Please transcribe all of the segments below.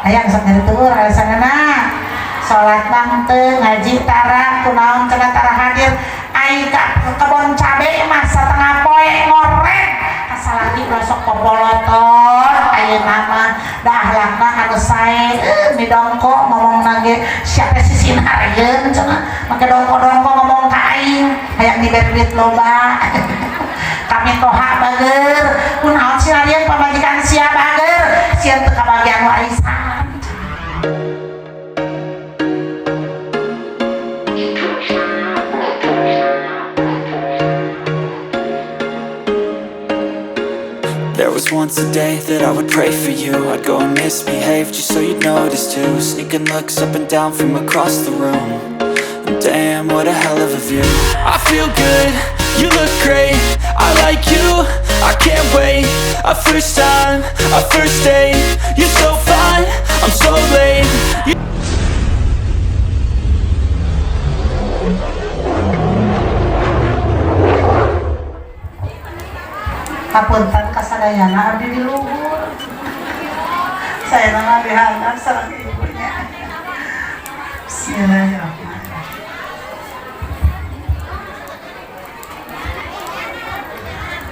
aya sok nyari tuur alasanna salat mah teu ngaji tara kunaon cenah tara hadir ai ka kebon cabe mah satengah poe ngorek asalagi sok popolotor ayeuna mah da ahlakna anu sae didongko ngomong nage siapa si sinarieun cenah make dongko-dongko ngomong ka aing aya diberi duit loba kami toha bager kunaon sinarieun pamajikan sia bager sia teu kabagian warisan. There was once a day that I would pray for you. I'd go and misbehave just so you'd notice too. Sneaking looks up and down from across the room. And damn, what a hell of a view. I feel good, you look great, I like you, I can't wait. A first time, a first date. You're so fine, I'm so late. Kapunten kasadayana abdi di luhur. Saya nama dihanap sareng ibunya. Bismillahirrahmanirrahim.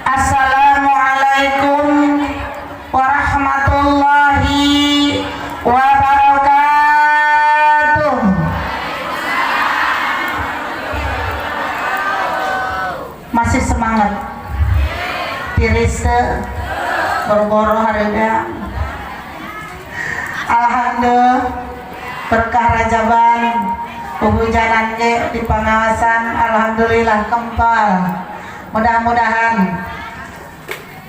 Assalamualaikum warahmatullahi wabarakatuh. Masih semangat? Tiris boro-boro hareuda. Alhamdulillah berkah Rajaban hujanan ge di pangawasan alhamdulillah kempal. Mudah-mudahan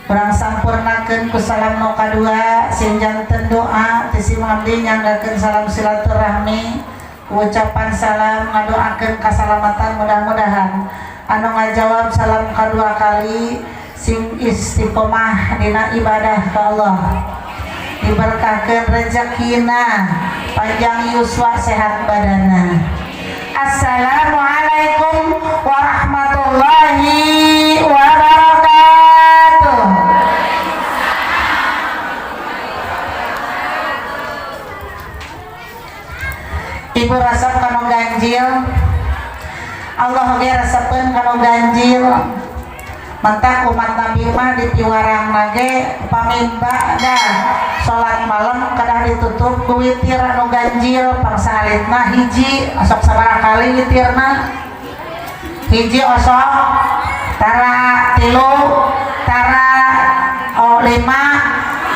urang sampurnakeun ku salam nu kadua sinjanten doa ti si Mabdi nyanggakeun salam silaturahmi ucapan salam ngadoakeun kasalamatan mudah-mudahan anu ngajawab salam kadua kali sing istiqomah dina ibadah ke Allah diberkahkeun rezekina panjang yuswa sehat badana. Assalamualaikum warahmatullahi wabarakatuh. Ibu resep kanu ganjil Allah ge resepkeun kanu ganjil. Mantap umat Nabi mah di piwarang nage pamimba dah sholat malam kadah ditutup ku witir anu ganjil pangsalitna hiji osok sabaraha kali witirna hiji osok tara tilu tara lima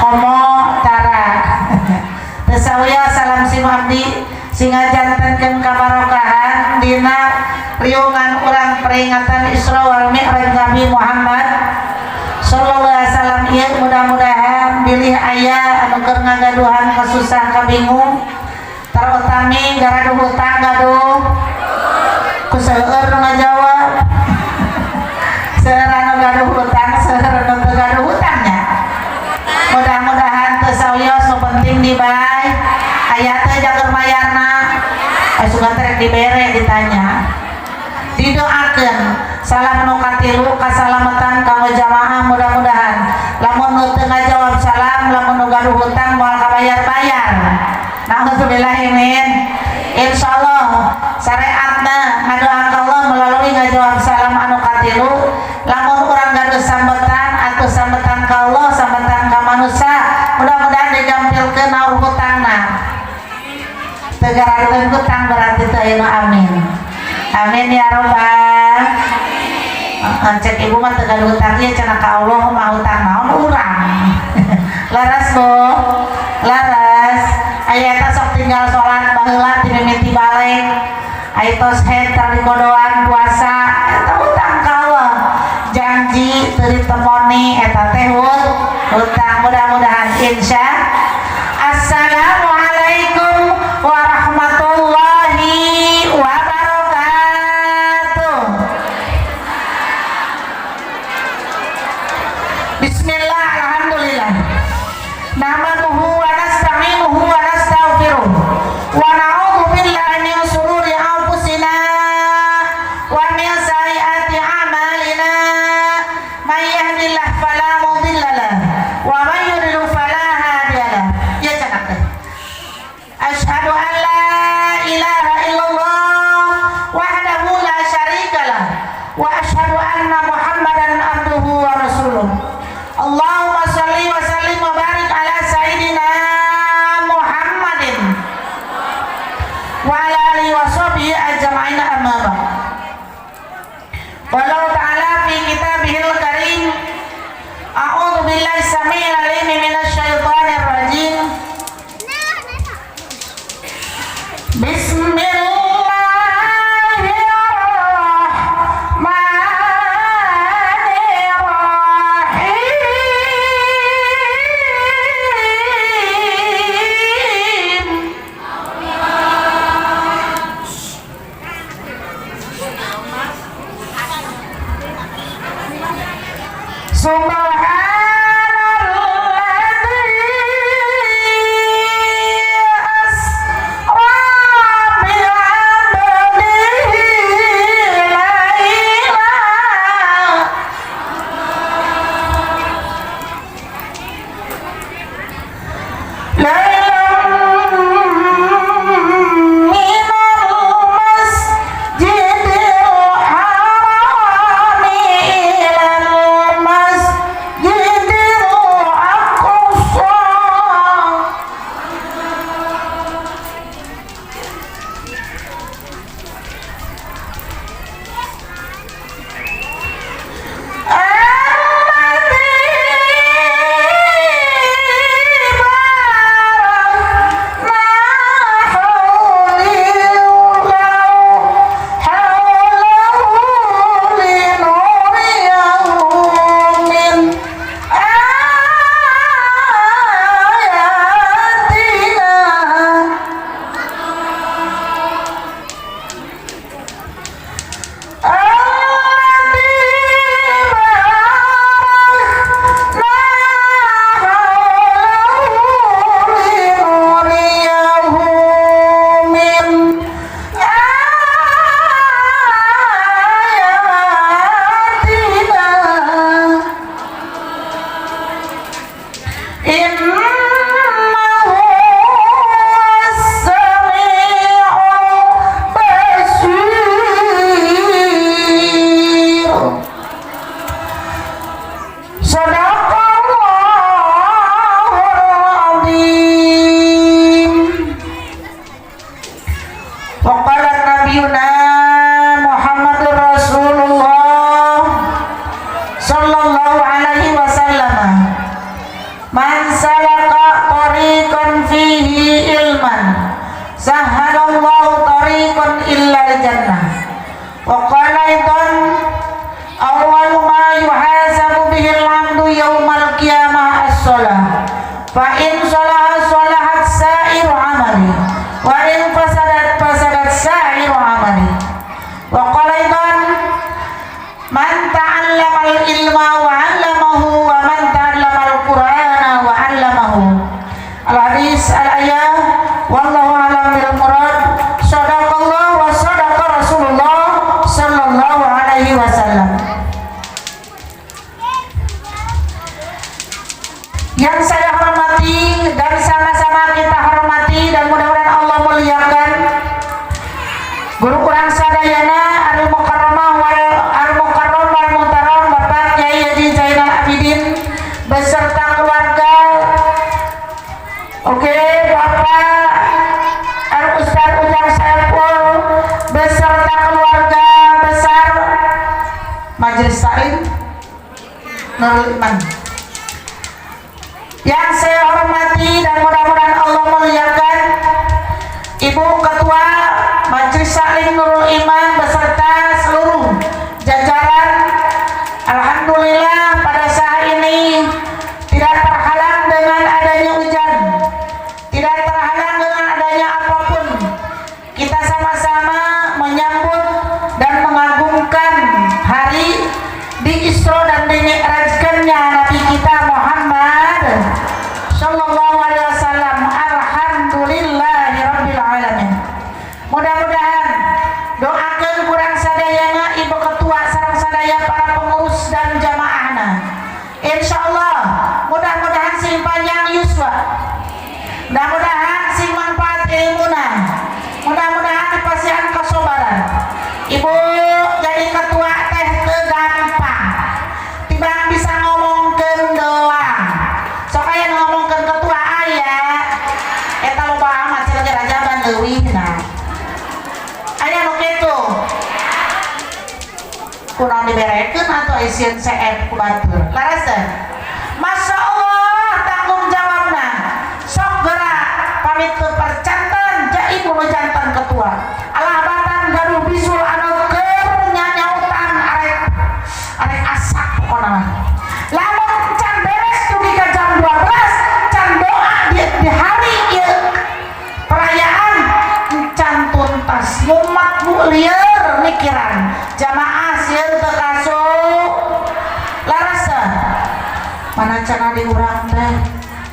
komo tara tersawia salam si Mabdi singa jantankeun kabarokahan dina riungan urang peringatan Isra wal Mi'raj Nabi Muhammad sallallahu alaihi wasallam ieu mudah-mudahan bilih aya anu keur ngagaduhan kasusah kabingung terutami garaduh hutang gaduh ku seueur nu ngajawab seueur anu gaduh hutang seueur anu teu gaduh hutangnya mudah-mudahan teu sawios nu penting dibae aya teh jager mayarna sugan terek dibere ditanya didoakeun salam nu katilu kasalamatan kanggo jamaah mudah-mudahan lamun nu teu ngajawab salam lamun nu gaduh hutang moal kabayar-bayar naudzubillah min insyaallah syariatna ngadoakeun Allah melalui ngajawab salam anu katilu lamun urang gaduh sambetan atuh sambetan ka Allah sambetan ka manusia mudah-mudahan digampilkeun naur hutangna teu garadeun hutang berarti teu aya amin. Amin ya robbal. Cek ibu mah teu gaduh hutang ieu cenah ka Allah mah hutang naon urang. Laras Bu. Laras. Aya eta sok tinggal salat baheula ti mimiti balik. Aya tos head tali kodoan puasa eta hutang ka Allah. Janji teu ditemoni eta teh hutang mudah-mudahan insya. Assalamualaikum warahmatullahi wabarakatuh. Bismillah, alhamdulillah. Nahmaduhu wa nasta'inuhu wa nastaghfiruh wa na'udzu billahi min shururi anfusina wa min sayyiati a'malina. May yahdihillahu fala mudilla lahu wa may yudlil fala hadiya lahu. Ya cenah teh. Allahumma sholli wa sallim wa barik ala sayyidina Muhammadin wa ala alihi wa sahbihi ajma'in, amma ba'd. Qala ta'ala fi kitabihil karim, a'udzu billahi samii'il 'aliim minasy syaithaanir rajiim. Yang saya hormati dan sama-sama kita hormati dan mudah-mudahan Allah muliakan guru kurang sadayana Al Mukarramah wal Muhtaram Bapak Kyai Haji Zainal Abidin beserta keluarga. Oke, Bapak Al Ustaz Ujang Saiful beserta keluarga besar Majelis Salim Nurul Iman. Yang saya hormati dan mudah-mudahan Allah muliakan Ibu Ketua Majelis Salim Nurul Iman beserta seluruh jajaran. Alhamdulillah pada saat ini tidak terhalang dengan adanya hujan, tidak terhalang dengan adanya apapun. Kita sama-sama menyambut dan mengagungkan hari di Isra dan di Mi'rajkannya Nabi kita Muhammad Sallallahu Alaihi Wasallam. Alhamdulillahirabbil alamin. Mudah-mudahan doakan diberekeun atau isieun CF ku batur. Laras teh. Masya Allah tanggung jawabna. Sok gerak pamit ke percanten jadi ibu jantan ketua. Alabatan gaduh bisul anu keur nyanyautan arek asak pokona. Lamun can beres dugi ka jam 12 can doa di hari ieu perayaan can tuntas mumat bu lieur mikiran jamaah sieun teu kasuk laras mana cenah di urang teh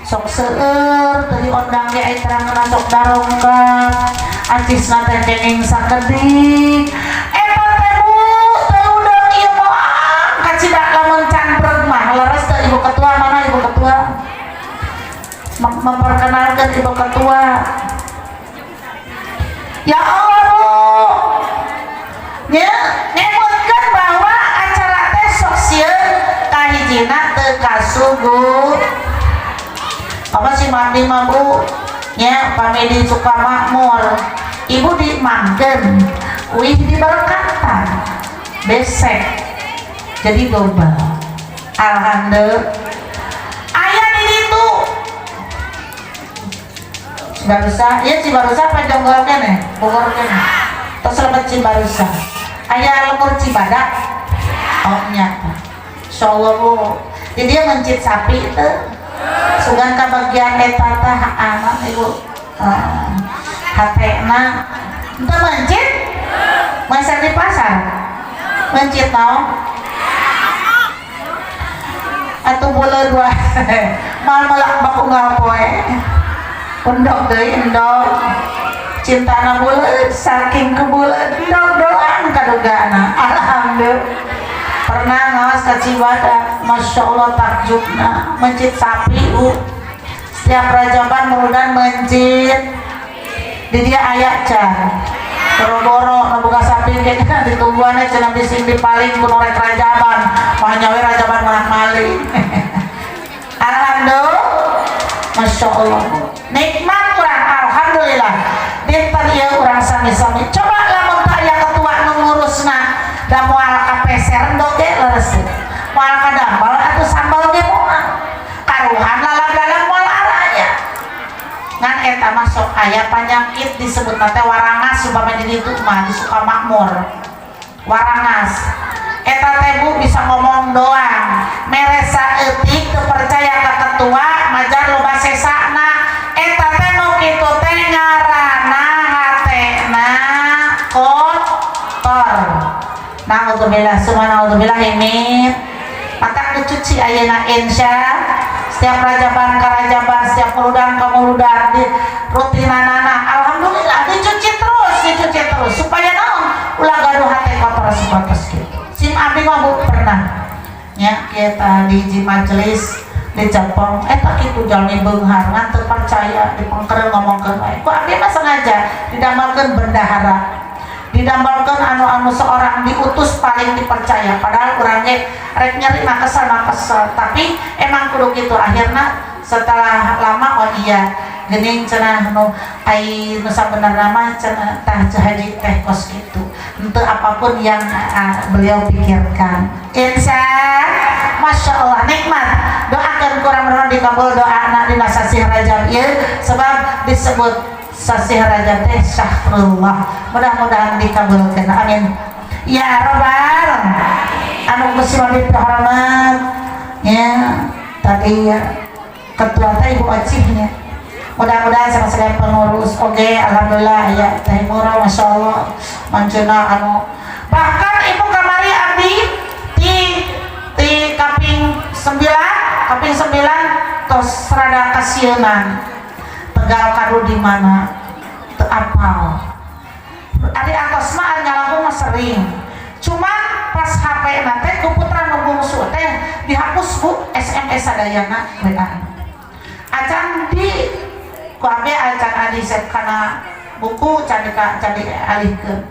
sok seueur teu diondang ge ai terangeuna sok darongkat acisna teh kenging sakedik eta teh bu teu udeung ieu moal kacidak lamun can breg mah laras teh ibu ketua mana ibu ketua memperkenalkan ibu ketua. Ya Allah bu nyebutkan bahwa acara teh sok sieun kahijina teu kasugut apa sih mandi mah bu nya pami di Sukamakmur ibu dimangkeun wih diberkatan besek jadi double alhamdulillah aya di ditu Cibarusa, ya Cibarusa apa Jonggol kene, Bogor kene, terus lepas Cibarusa, ayah lemur Cibadak, oh nyata, Insyaallah bu, jadi dia mencit sapi itu, sugan ke bagian etata anak ibu, hatena, itu mencit, masak di pasar, mencit tau, atau bola dua, mal baku ngapoe. Endok deui endok cintana buleut saking kebuleut endok doang kadugana alhamdulillah pernah ngawas ka Cibadak Masya Allah takjubna mencit sapi setiap rajaban murudan mencit di dia aya can boro-boro ngabuka sapi kayaknya ditungguannya cenah bising dipaling ku norek rajaban mah nyawe rajaban manah maling alhamdulillah Masya Allah nikmat kurang alhamdulillah dinten ieu urang sami-sami coba lamun teu aya ketua nu ngurusna da moal kapeser endog ge leres moal kadambal atuh sambal ge moal karuhan lalap-lalap moal aranya ngan eta mah sok aya panyakit disebut teh warangas supaya di ditu mah di Sukamakmur warangas eta teh bu bisa ngomong doang meresa eutik teu percaya ka ketua majar loba sesana eta teh nu kitu teh ngaranna hatena kotor naudzubillah subhanallahi himit matak dicuci ayeuna insya setiap rajaban ka rajaban setiap muludan ka muludan di rutinanana alhamdulillah dicuci terus supaya naon ulah gaduh hate kotor supados kitu sim abdi mah bu pernah nya kita di hiji majelis dicepong eta kitu jalmi beunghar ngan teu percaya dipengkereun ngomongkeun wae ku abdi mah sengaja didambalkeun bendahara didambalkeun anu seorang diutus paling dipercaya padahal urang ge rek nyeri mah kesel tapi emang kudu kitu akhirna setelah lama oh iya geuning cenah nu ai nu sabenerna mah cenah tah haji teh kos kitu henteu apapun yang beliau pikirkan insya Masya Allah nikmat doakan kurang mudahan dikabul doa anak dina sasih Rajab ieu sebab disebut sasih Rajab teh syahrullah mudah-mudahan dikabulkeun amin ya rabbal anu muslimin terhormat ya tadi ya ketua teh Ibu Acihnya mudah-mudahan sama sekalian pengurus oke alhamdulillah ya teh murah Masya Allah mancuna anu bahkan ibu kamari abdi di kaping 9 tos rada kasienan Tegal kadu di mana teu apal adi atos mah nyalaku mah sering cuman pas HP nate ku putra nu bungsu teh dihapus bu SMS sadayana WA acan di ku abe acan adi set kana buku candi alihkeun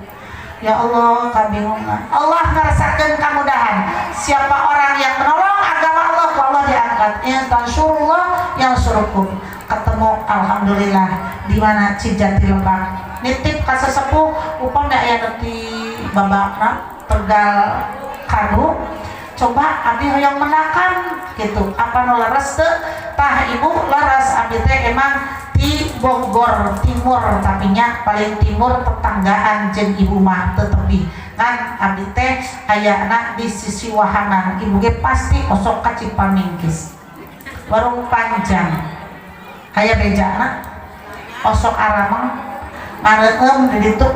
ya Allah kabingungan Allah ngarasakeun kamudahan siapa orang yang menolong agama Allah ku Allah diangkat in tansurullah yang surukum ketemu alhamdulillah di mana Cijati Lebak nitip ka sesepuh upamna aya di babakna Tegal kadu coba abdi hoyong menakan gitu apa nu leres teu tah ibu leres abdi teh emang di Bogor Timur tapi nya paling timur tetanggaan jeung ibu mah teu tepi kan abdi teh ayana di sisi wahana ibu ge pasti osok ka Cipamingkis warung panjang aya bejana osok aramang mareum di ditu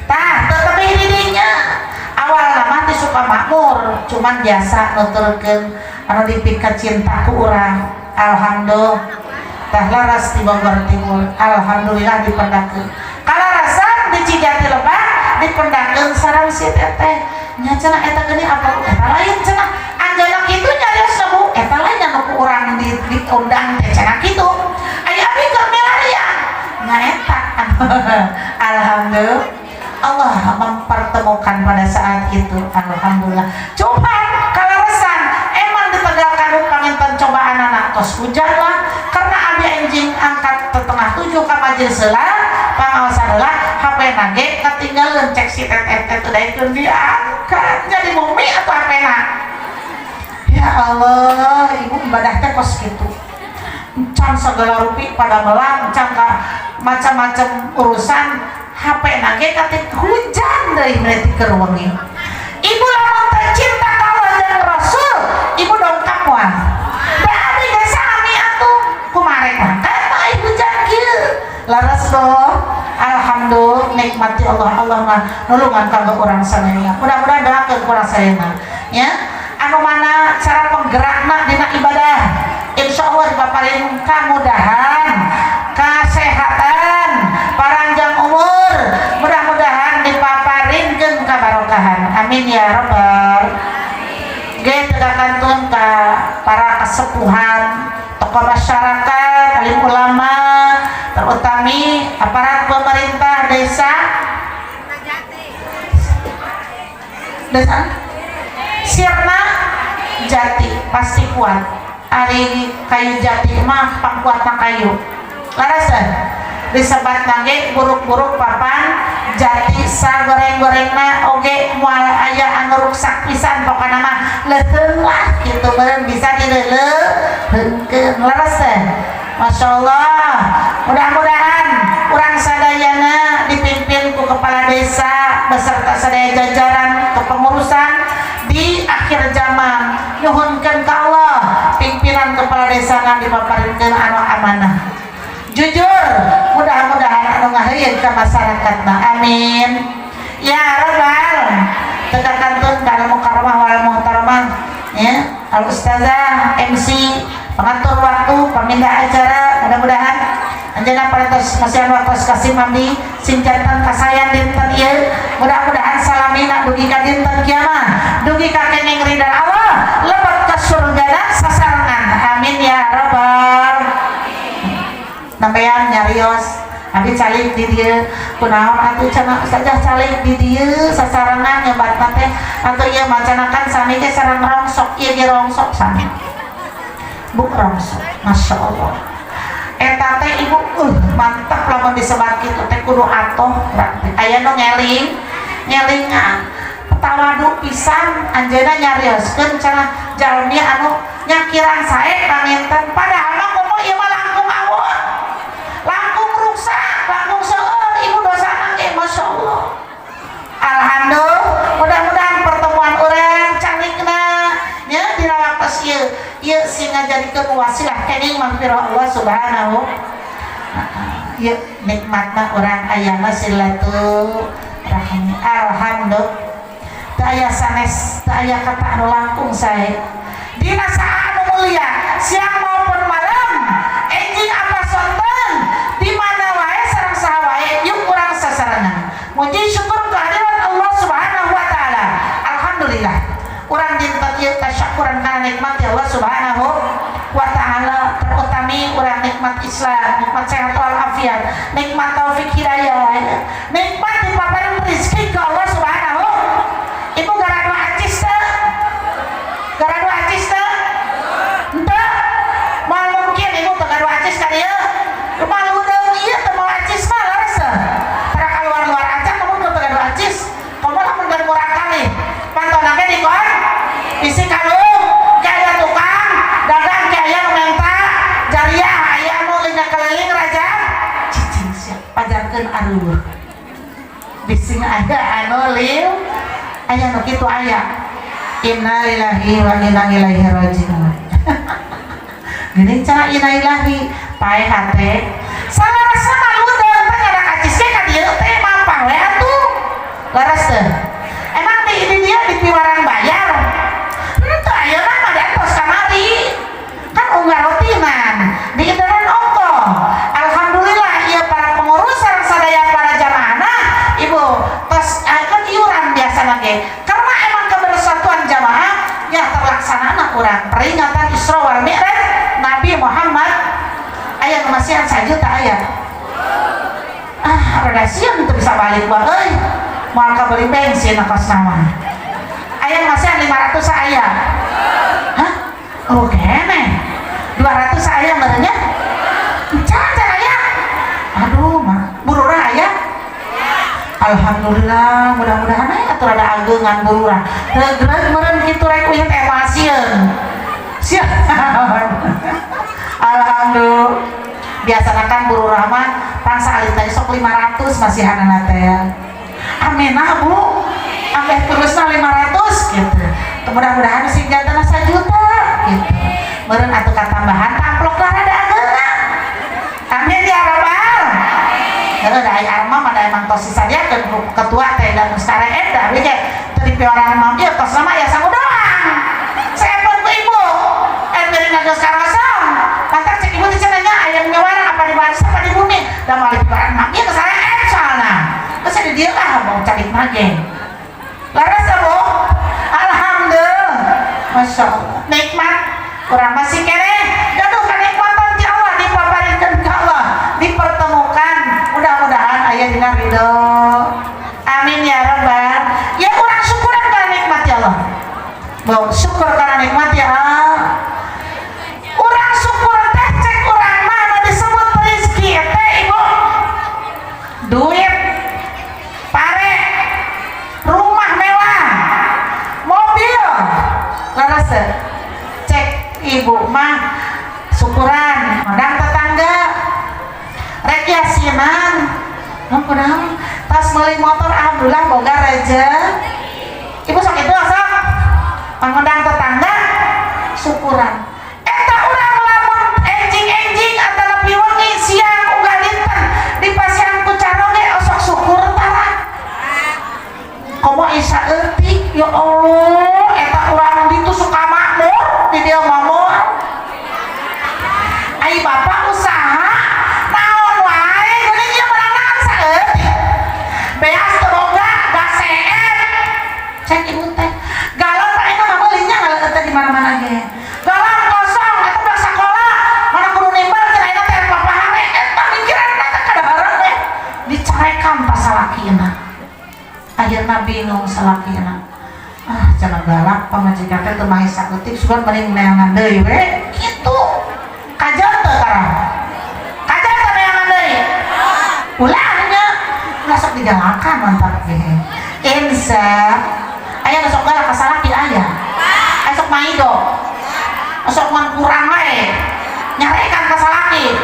tah teu tepi didinya awal mah teh suka makmur cuman biasa nuturkeun anu dipikeun cinta ku urang alhamdulillah tah laras di Bogor Timur alhamdulillah dipendakeun kalarasan di Cigati Lebak dipendakeun sareng si teteh nya cenah eta geuning apa eta lain cenah anjeunna kitu nyarios sabu eta lain anu ku urang diundang teh cenah kitu aya abdi keur milarian nya eta alhamdulillah Allah mempertemukan pada saat itu alhamdulillah cuman kalarasan emang ditegalkan panginten cobaan anak tos hujan lah karena abdi anjing angkat setengah 7 ka majelis heula pangaosan heula HP nage ketinggalan cek si teteh teh daekeun diangkat jadi bumi atau HP na ya Allah ibu ibadah teh kos kitu can segala rupi pada melang can macam-macam urusan HP nage ketik hujan deui berarti keur wengi ibu lamun teh cinta ka Allah jeung Rasul ibu dongkap moal da abdi ge sami atuh kumaha eta hujan kieu laras doh alhamdulillah nikmati Allah mah nulungan kanggo urang sadaya mudah-mudahan doakeun ku urang sadaya ya anu mana cara penggerakna dina ibadah insyaallah dipaparin kamudahan kasehatan panjang umur mudah-mudahan dipaparinkeun kabarokahan amin ya rabbal ge tegakantun ka para kasepuhan tokoh masyarakat alim ulama terutami aparat pemerintah desa Sirna Jati pasti kuat ari kayu jati mah pangkuatna kayu larasan disebat nage buruk-buruk papan jati sagoreng-gorengna oge moal aya anu ruksak pisan pokona mah leuteung lah kitu beureum bisa dileuleuheunkeun larasan masyaallah mudah-mudahan urang sadayana dipimpin ku kepala desa beserta sadaya jajaran kepengurusan di akhir zaman nyuhunkeun ka Allah pimpinan kepala desa dipaparinkeun anu amanah jujur mudah-mudahan anu ngaheuyeun ka masyarakatna amin ya rabbal tegakantun ka mukarramah wal muhtaramah ya al ustazah MC pengatur waktu pemindah acara mudah-mudahan anjeunna parantos masihan waktu kasih mandi sing janten kasayan dinten ieu mudah-mudahan salamina dugi ka dinten kiamah dugi ka kenging ridha Allah lebet ka surgana sasarengan amin ya rabbal nampean nyarios abdi calik di dieu kunaon atuh cenah saja calik di dieu sasarengan nyebatna teh atuh ieu macanakan sami ge sareng rongsok ieu ge rongsok sami buk rongsok masyaallah eta teh ibu mantap lamun disebat kitu teh kudu atoh aya nu ngelingan tawadu pisan anjeunna nyarioskeun cenah jalmi anu nyakiran sae panginten padahal mah komo ieu mah langkung awon langkung ruksak langkung seueur ibu dosana ge masyaallah alhamdulillah mudah-mudahan pertemuan urang canikna nya dina waktos ieu sing ngajadikeun wasilah kenging magfirah Allah subhanahu ieu nikmatna urang ayana silaturahmi alhamdulillah teu aya sanes teu aya kata anu langkung sae dina saat anu mulia siang maupun malam enjing apa sonten di mana wae sareng saha wae yuk urang sasarengan muji syukur kehadirat Allah subhanahu wa taala alhamdulillah urang dinten ieu tasyakuran kana nikmati Allah subhanahu wa taala terutami urang nikmat Islam nikmat sehat wal afiat nikmat taufik hidayah nikmat dipaparin rezeki ke Allah subhanahu ibu garadu acis teh garadu acis teh henteu moal mungkin ibu teu garadu acis ka dieu moal udeung ieu teu moal acis mah larasa tara kaluar-luar aja kamu teu garadu acis komo lamun garadu murah kali pantona ge di kon ngayakeun aruh bising aya anu liu aya nu kitu aya inna lillahi wa inna ilaihi rajiun geuning cara inna lillahi pae hate salarasna maludeung teh ada kacis ge ka dieu teh mampang we atuh laras teh emang di dia di piwarang bayar henteu ayeuna mah da tos kamari kan unggal rotinan di internet ongko alhamdulillah ieu para pengurus sareng sadaya para jamaahna ibu tos kan iuran biasana ge karena emang kebersatuan jamaah ya terlaksana urang peringatan Isra wal Mi'raj Nabi Muhammad aya nu masihan 1 juta aya rada sieun teu bisa balik bae euy moal ka beli bensin kos nama aya nu masihan 500 aya hah oh kene 200 aya merenya can aya aduh mah burura aya alhamdulillah mudah-mudahan aya atuh rada ageungan burura regreg meureun kitu rek uyut emosieun sia alhamdulillah biasana kan burura mah pangsa alit tadi sok 500 masih hanana teh amena bu ambeh terusna 500 gitu mudah-mudahan sih jatana 1 juta gitu meureun atuh katambahan amplop lah rada ageungan amin ya rabbal heeh da aya arma mah da emang tos disadiakeun ku ketua teh dan mustara eta we ge teu dipeuang orang mah ieu tos mah ya sangu doang saepun ku ibu beureun geus karosong pantar cek ibu teh cenah nya aya nyawarang apa di bangsa apa di bumi da mah di barang mah ieu kesarean soalna geus di dieu lah mau calik mage laras bu alhamdulillah masyaallah nikmat kurang masih kene gaduh kenikmatan ti Allah dipaparikeun ka Allah dipertemukan mudah-mudahan aya dina ridho amin ya rabbal ya urang syukuran kana nikmat ya Allah mau syukur kana nikmat ya Allah urang syukur teh cek urang mah anu disebut rezeki teh ibu duit pare rumah mewah mobil laras cek ibu mah syukuran modang tetangga rek yasinan kunaon tas meuli motor alhamdulillah boga reje ibu sok itu sok pangundang tetangga syukuran eta urang lamun enjing-enjing antara piwengi siang unggal dinten dipasihan ku caroge osok syukur tara komo isa eutik ya Allah eta urang ditu suka makmur di dieu mamor ai bapak usaha naon wae geuning ieu meunang naon saeutik beas teu boga gaseen cek ibu teh galon pae mah meuli nya ngaleut teh di mana-mana ge galon kosong eta budak sakola mana kudu nimbal cenah eta teh papahare eta mikiranna teh kadahareun we dicarekan pas salakina akhirna bingung salakina cenah galak pamajikan teh teu mahe saeutik sugan mending neangan deui we kitu kajar teu karang kajar teu neangan deui ulahnya ulah sok digalakan mantap ge insya aya nu sok galak ka salaki aya sok maido sok man kurang wae nyarekan ka salaki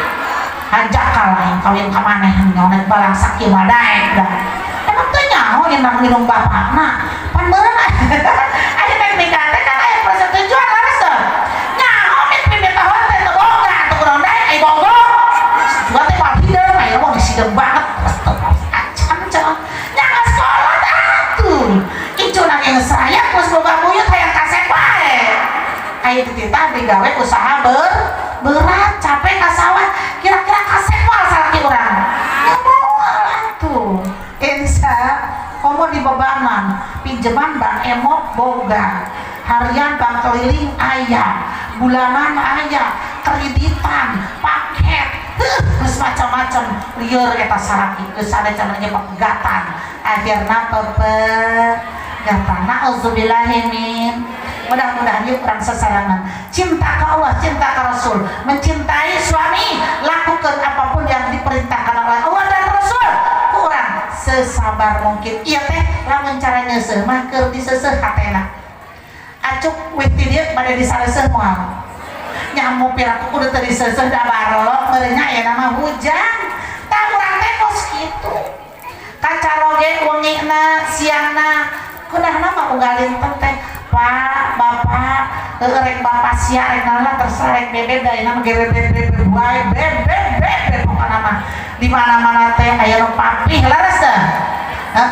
hajakal lain kawin ka maneh nyonet balang sakieu madaek dah emang teu nyaho indang minum bapakna pan meureun aya teknik teh kan aya persetujuan laras teh nyaho mimpi tahun teh teu boga atuh kunaon daek ai bogo juga teh papideung aya mah disidem banget acan cenah nya sekolah atuh icuna ge geus raya geus boga buyut hayang kasep wae aya titah digawe usaha berat capek ka sawah kira-kira kasep moal salaki urang ya moal atuh insya komo di bebanan pinjaman bank emok boga harian bank keliling aya bulanan aya kreditan paket geus macam-macam lieur eta salaki geus ade cenah pegatan akhirna pepegatan auzubillahi min mudah-mudahan yuk kurang sesarangan cinta ke Allah, cinta ke Rasul mencintai suami, lakukan apapun yang diperintahkan oleh Allah dan Rasul kurang sesabar mungkin iya teh lamun cara nyeuseuh mah keur diseuseuh hatena acuk wih ti dieu bade disareuseuh moal nyamu piraku kudu teu diseuseuh da barok meureunnya aya nama hujan tah urang teh kos kitu oge wengina siangna kunaha mah unggalin teh Pak Bapak rek bapak sia rek nana tersarek bebek dari nama bebek wae bebek pokokna mah di mana-mana teh aya nu papih laras teh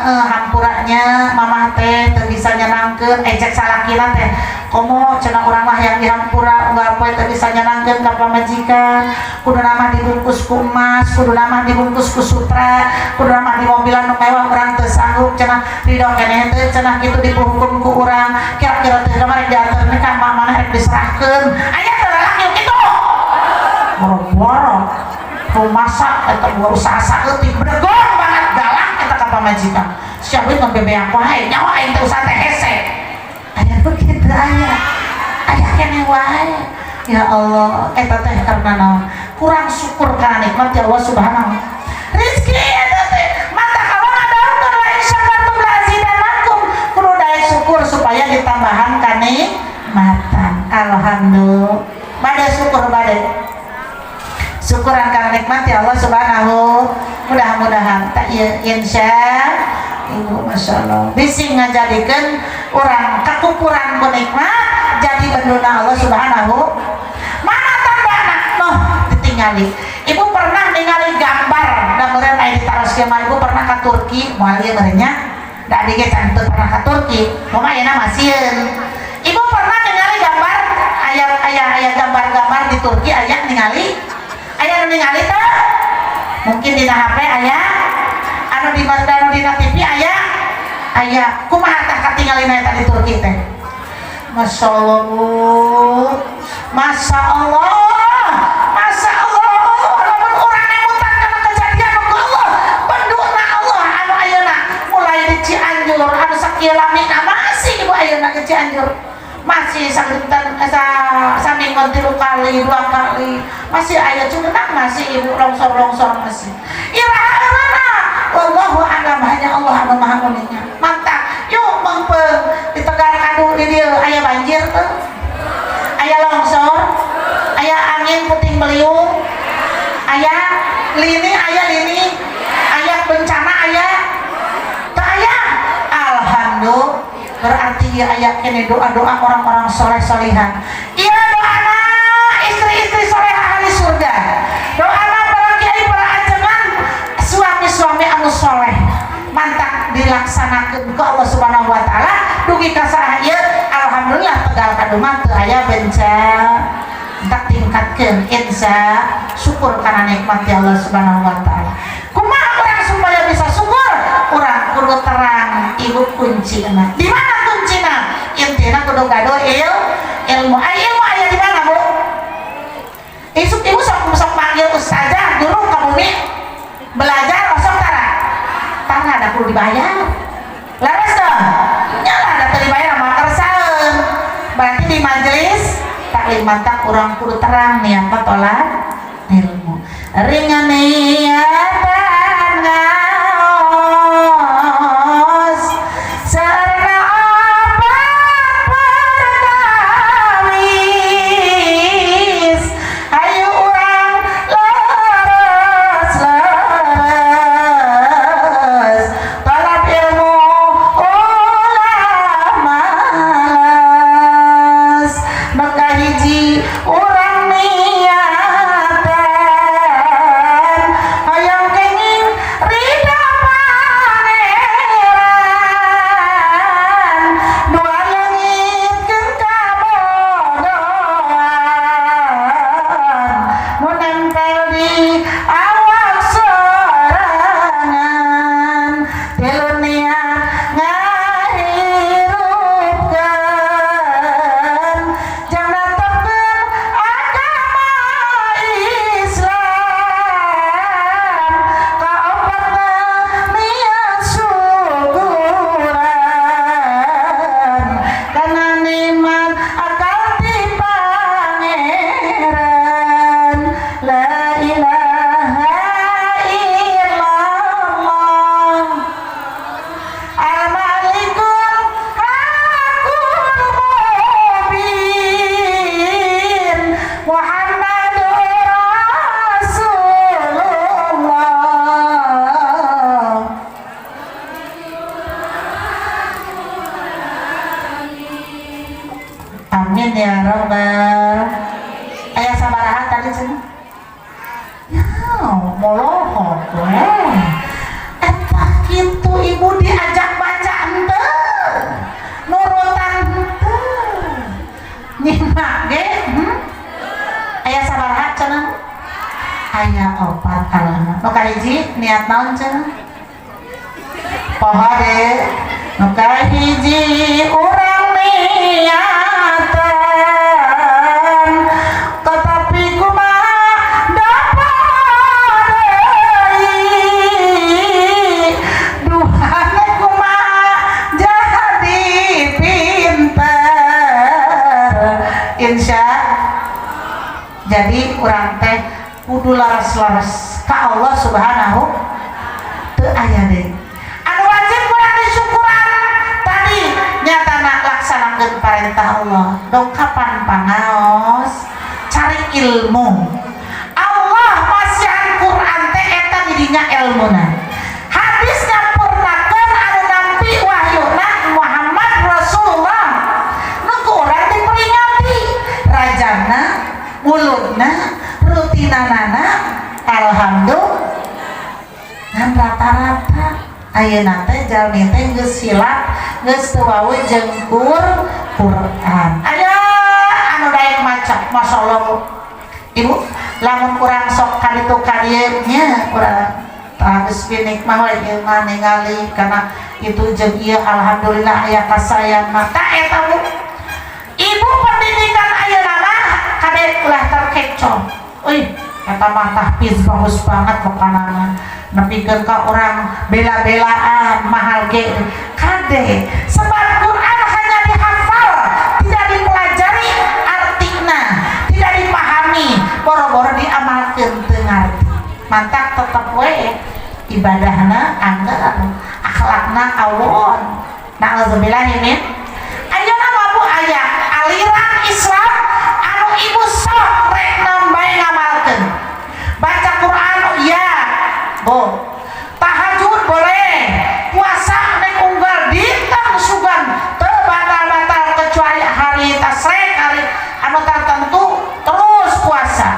hampuranya mamah teh teu bisa nyenangkeun ejek salakina teh komo cenah urang mah yang dihampura unggal poe teu bisa nyenangkeun ka pamajikan kuduna mah dibungkus ku emas kuduna mah dibungkus ku sutra kuduna mah di mobilan nu mewah urang teu sanggup cenah ridho keneh teh cenah kitu dihukum ku urang kira-kira teh mah rek diantarkeun ka mana rek diserahkeun aya teu lalaki kitu boro-boro rumasak eta usaha saeutik bregong banget galak eta ka pamajikan siapa itu bebek wae nyawa aing teh usaha teh hese aya begitu aya keneh wae ya Allah eta teh karena naon kurang syukur kana nikmat ya Allah subhanahu rezeki eta teh mata kawan adaun lain syakartum lazidanakum kudu daya syukur supaya ditambahan kanikmatan alhamdulillah bade syukur bade syukuran karena nikmat ya Allah subhanahu mudah-mudahan tak insya ibu masya Allah bisa ngajadikan orang kekukuran ku nikmat jadi benduna Allah subhanahu mana tandana noh ditinggali ibu pernah ningali gambar dan meren ayo ditaruh skema ibu pernah ke Turki mualia merenya dak dike cantu pernah ke Turki mama ayeuna masieun ibu pernah ningali gambar ayat gambar-gambar di Turki ayat ningali aya ningali teh mungkin dina HP aya anu di anu dina TV aya kumaha tah katinggalina eta di Turki teh Masya Allah Masya Allah Masya Allah lamun urang emutan kana kejadian ku Allah penduna Allah anu ayeuna mulai di Cianjur anu sakieu lamina masih ibu ayeuna ke Cianjur masih sagentan saminggon 3 kali 2 kali masih aya cumenang masih ibu longsor masih iraha wallahu a'lam hanya Allah anu maha nguningan mantap yuk mengpeung di Tegal Kadu di dieu aya banjir teu aya longsor aya angin puting beliung aya lini aya bencana aya teu aya alhamdulillah berarti ya ayat kene doa-doa orang-orang soleh-solehan iya doa istri-istri solehah ahli surga doa para kiai para ajengan suami-suami anu soleh mantap dilaksanakeun ku Allah subhanahu wa ta'ala dugi ka saha ieu alhamdulillah Tegal Kadu mah teu aya bencana tak tingkatkeun insya syukur karena nikmat ya Allah subhanahu wa ta'ala kumaha urang supaya bisa syukur urang kudu terang ibu kuncina di mana kuncina intina kudu gaduh ilmu aya di mana bu ibu sok panggil ustazah dulu ke bumi belajar osok tara ada kudu dibayar laras tuh nyala ada dibayar sama kersaeun berarti di majelis taklim mantap urang kudu terang niat tolak ilmu ringan niatan ngaos sareng obat perkawis ayo urang leres talab ilmu ulah malas maka hiji urang niatan hayang kenging rida pangeran dua langitkeun kabodohan nu nempel di awak sorangan tilu niat ngahirupkeun jang natepkeun agama Islam kaopat niat syukuran kana nikmat akal ti pangeran la ilaha illallah al-malikul hakul mubin Muhammadur Rasulullah molohok eta kitu ibu diajak baca henteu nurutan henteu nyimak ge aya sabaraha cenah aya 4 halaman nu kahiji niat naon cenah poho de nu kahiji urang niatan tetapi kumaha dapat deui duhana kumaha jadi pinter insya jadi urang teh kudu laras-laras ka Allah subhanahu teu aya deui anu wajib kurang disyukuran tadi nyatana laksanakeun perintah Allah dong kapan pangaos cari ilmu Allah masih Quran teh eta didinya ilmuna hadis nyampurnakeun anu nampi wahyuna Muhammad Rasulullah nu ku urang diperingati rajana mulutna rutinanana alhamdulillah dan rata-rata ayeuna teh jalmi teh geus silap geus teu wawu jeung Quran aya anu daek maca masyaallah ibu lamun kurang sok kaditu kadieu nya urang geus binik mah we ieu mah ningali kana itu jeung ieu alhamdulillah aya kasayang mata eta bu ibu pendidikan ayeuna mah kade ulah terkecoh euy eta mah tahfiz bagus banget makananna nepikeun ka urang bela-belaan mahal ge kade sebab Quran hanya dihafal tidak dipelajari artina tidak dipahami boro-boro diamalkeun teu ngarti mantap tetep we ibadahna anggar akhlakna awon na'udzubillah min ayeuna mah bu aya aliran Islam anu ibu sok rek nambahe ngamalkeun baca Quran ya bo tahajud boleh puasa nek unggal dinten sugan teu batal-batal kecuali hari tasrek hari anu tertentu terus puasa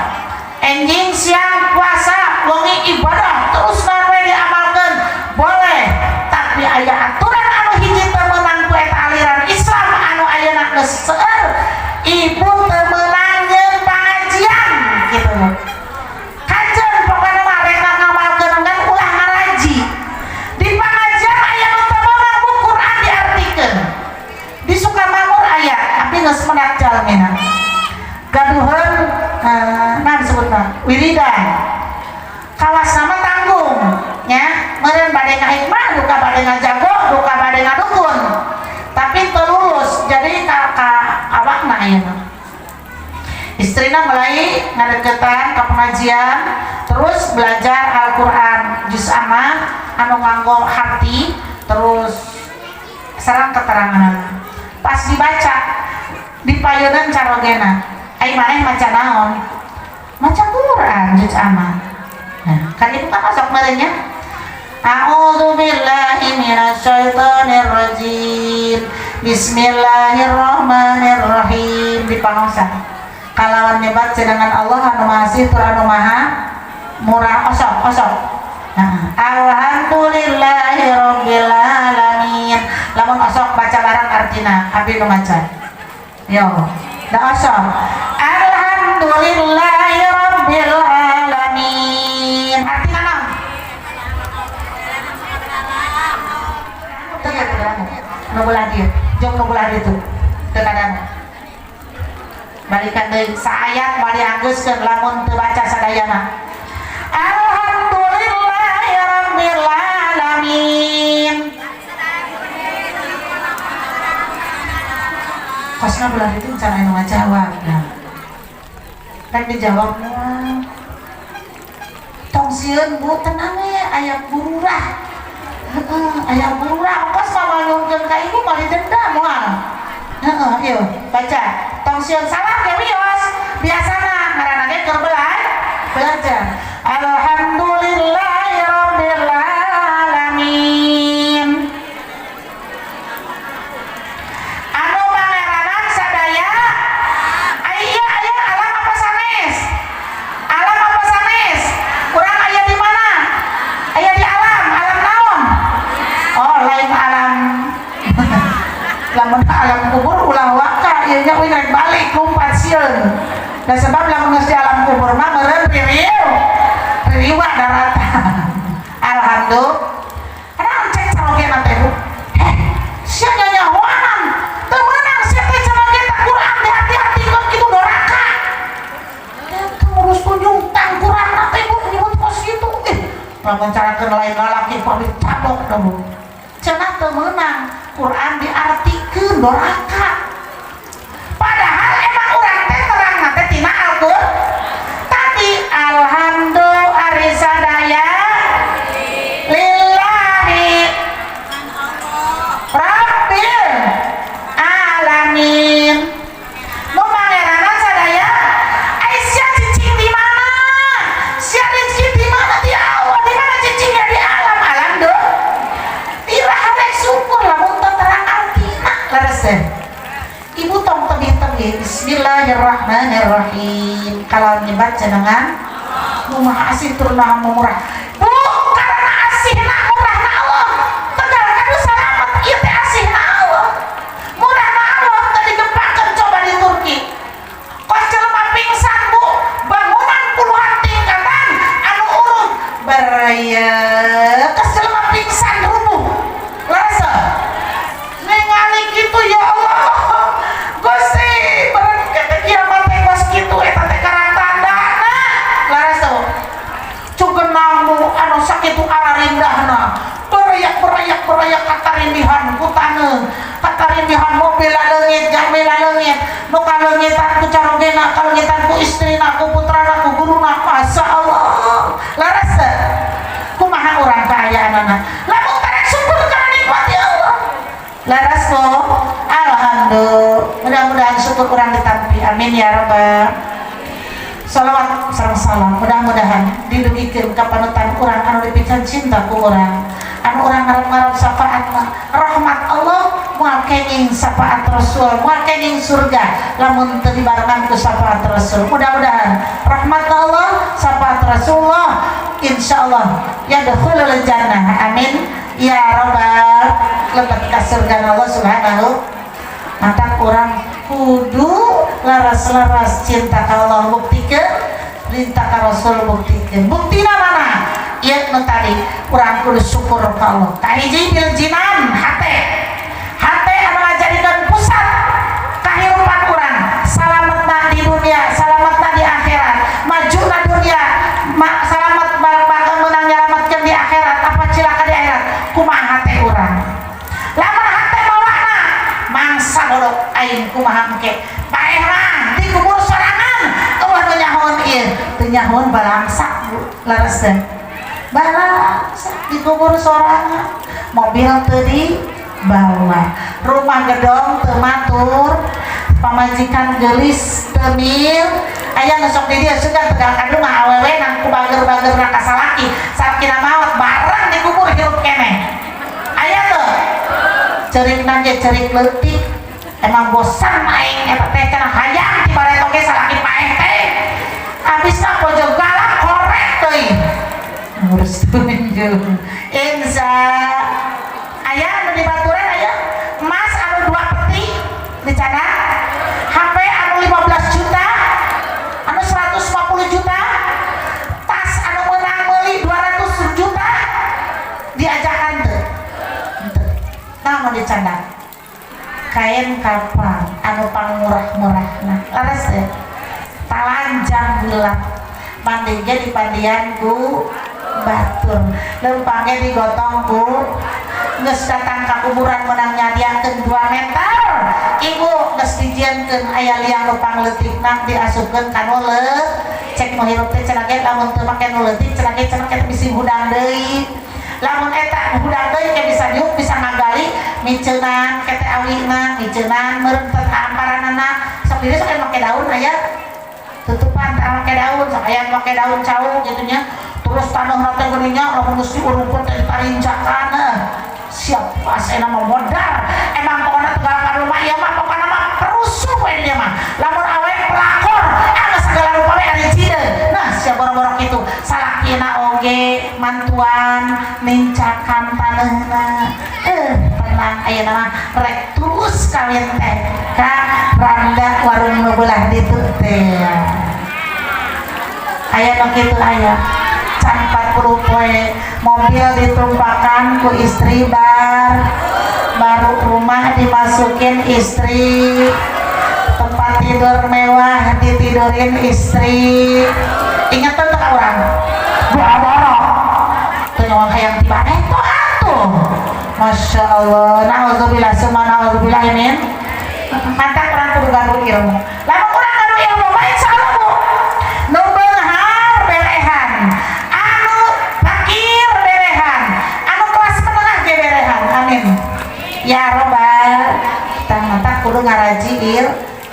enjing siang puasa wengi ibadah terus nawe diamalkeun boleh tapi aya aturan anu hiji teu meunang ku eta aliran Islam anu ayeuna geus seueur ibu teu meunang jeung pangajian kitu kajen pokona mah rek ngamalkeun ngan ulah ngaraji di pangajian aya nu teu meunang bu Quran diartikeun di Sukamamur aya tapi geus menak jalmina gaduheun naon disebutna wiridan kawasna mah tanggung nya meureun bade ngahikmah duka bade ngajago duka bade ngadukun tapi teu lulus jadi ka awakna ayeuna istrina mulai ngadeukeutan ka pengajian terus belajar Al-Qur'an juz amma anu nganggo hati terus sareng keterangan pas dibaca dipayeuneun carogena ai maneh maca naon maca Quran juz amma nah kan itu kan masuk merenya a'udzubillahi minasyaitonir rajim bismillahirrahmanirrahim dipangosan kalawan nyebat dengan Allah anu masih tur anu maha murah osok alhamdulillahirabbil alamin lamun osok baca barang artina abdi nu maca yo da osok alhamdulillahirabbil alamin artina naon teu kadang nu belah dieu jeung nu belah ditu teu kadang balikan deui saayat bari anggeuskeun lamun teu baca sadayana alhamdulillahirabbil alamin kosna belah itu cara anu ngajawab nah kan dijawab tong sieun bu tenang we aya bururah aya bururah ongkos mamanyungkeun ka ibu mah didenda moal ieu baca tong sieun salam ge wios biasana ngaranna ge keur belajar alhamdulillahirabbil alamin anu mangeranan sadaya aya alam apa sanes urang aya di kuwi rek balik kumpat sieun. Da sebab lamun geus di alam kubur mah meureun riweuh daratan. Alhamdulillah. Ada cek calogena teh Bu. Sia nyanyahoanan teu meunang sia teh calogena Quran hati-hati kok kitu doraka. Eta urus kunjung tang Quran teh Bu nyebut kos kitu. Lamun carakeun lain lalaki pamit cabok da Bu. Cenah teu meunang Quran diartikeun doraka. Padahal emang urang teh terangna teh tina Al-Qur'an. Tapi alhamdulillah ari sadaya lillahi rabbil alamin. Nu manehna sadaya Aisyah cicing di mana? Sia rezeki di mana di Allah? Di mana cicingnya di alam do? Iraha syukur lamun teu terang artina leres teh. Ibu tong tebih-tebih Bismillahirrahmanirrahim. Kalau nyebat jenengan nu maha asih tur maha murah. Bu, karena asihna murahna Allah. Tegal kanu salamet ieu teh asihna Allah. Murahna Allah teh digempakeun coba di Turki. Kos jelema pingsan Bu, bangunan puluhan tingkatan anu urut baraya kos jelema pingsan rubuh. Leres. Ningali kitu ya Allah. Gusti, barang kata kiamat teh geus kitu eta teh karang tandana. Laras tuh. Cugenangmu anu sakitu ararindahna. Berayak katarindihan ku taneuh. Katarindihan mobil leungit, jamil leungit. Nu kaleungitan ku carogena, kaleungitan ku istrina, ku putrana, ku guruna. Masyaallah. Laras teh. Kumaha urang kaayaanana. Lamun tarek syukur kana nikmat ya Allah. Laras tuh. Alhamdulillah, mudah-mudahan syukur kurang ditampi, amin ya rabbal. Salawat sareng salam, mudah-mudahan didugikeun ka panutan urang anu dipikeun cinta ku urang, anu urang ngarep-ngarep syafaat rahmat Allah, moal kenging syafaat Rasul, moal kenging surga lamun teu dibarengan ku syafaat Rasul. Mudah-mudahan rahmat Allah, syafaat Rasulullah insyaallah yadkhulul jannah, amin ya rabbal. Lebet ka surga Allah subhanahu. Mata kurang kudu laras-laras cinta ka Allah buktikeun, cinta ka Rasul buktikeun. Buktina mana? Ieu nu tadi urang kudu syukur ka Allah. Kahiji bil jinan hate anu ngajadikeun pusat kahirupan urang, salametna di dunia, salametna di akhirat, majuna dunia, salamet bal-bal meunang nyalametkeun di akhirat, apa cilaka di akhirat. Kumaha hate urang? Lamun hate mawakna mangsa bodog aing kumaha engke bae mah di kubur sorangan eueuh teu nyahoon ieu teu nyahoon balangsa laras teh balangsa di kubur sorangan mobil teu dibawa rumah gedong teu matur pamajikan geulis teu mil aya nu sok di dieu sugan tegal kandung mah awewe nang ku bager-bagerna ka salaki salakina maot bareng di kubur hirup keneh aya teu ceurigna ge ceurig leutik emang bosan main eta teh cenah hayang ti bare toge salaki paeh teh abisna pojok galak korek teuing ngurus tunjung inza aya anu dibaturan aya emas anu 2 peti dicana HP anu 15 juta anu 150 juta tas anu meunang meuli 200 juta diajakan teu namun dicanda kain kapal anu pangmurah-murahna laras teh talanjang gelap mandi ge di pandian ku batur leumpang ge digotong ku geus datang ka kuburan meunang nyadiakeun 2 meter ibu geus dijieunkeun aya liang nu pangleutikna diasupkeun ka nu cek nu hirup teh cenah ge lamun teu make nu leutik cenah ge bisi hudang deui lamun eta hudang deui ke bisa diuk bisa ngagali miceunan kete awina miceunan meureun teh amparanana sok dieu sok make daun aya tutupan teh make daun sok aya make daun cau kitu nya terus taneuhna teh geuninnya lamun geus diurupkeun teh tarincakan siap pas ena mah modar emang pokona tegal ka rumah ieu mah pokona mah perusuh we dieu mah lamun awe pelakor anu segala rupa we ari cideun nah sia boro-boro kitu salakina oge mantuan nincakan taneuhna tenang aya nama rek terus kawin teh ka randa warung nu belah ditu teh aya nu kitu aya can 40 poe mobil ditumpakan ku istri baru rumah dimasukin istri tempat tidur mewah ditidurin istri ingatan tuh orang borok tuh nyawang hayang tiba itu atuh Masya Allah na'udzubillah semua na'udzubillah amin mantap orang kudu gaduh ilmu lamun orang gaduh ilmu main salamu nu beunghar berehan anu fakir berehan anu kelas menengah ge berehan amin ya robbal kita mantap kudu ngaraji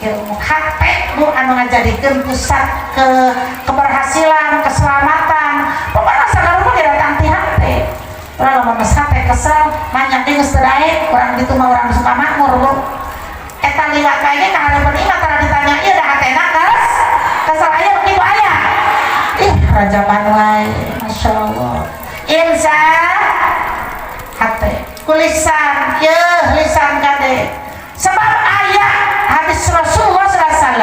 ilmu hati bu anu ngajadikeun pusat keberhasilan keselamatan pokoknya sagala mah datang ti hati urang lamun hati kesel nanya deui geus teu daek urang ditu mah urang suka makmur bu eta liwat kae ge kahareupeun imah tara ditanya ieu da hatena kesel aya kitu aya ih rajaban wae masyaallah insa hati kulisan yeuh lisan kade sebab ayat hadis Rasulullah SAW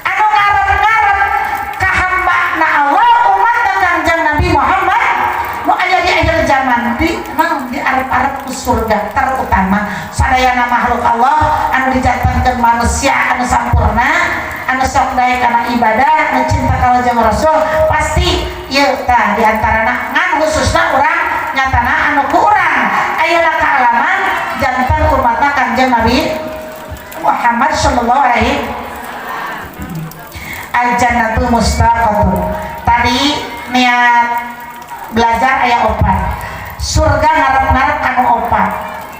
anu ngarep-ngarep kahambana Allah umat Kanjeng Nabi Muhammad nu aya di akhir zaman di arep-arep ku surga terutama sadayana makhluk Allah anu dijantankeun manusia anu sampurna anu sok daek kana ibadah anu cinta ka Kanjeng Rasul pasti ieu tah di antarana ngan khususna urang nyatana anu ku urang ayeuna kaalaman jantan umatna Kanjeng Nabi Muhammad sallallahu alaihi al-jannatu mustaqatun tadi niat belajar aya opat surga ngarep-ngarep anu opat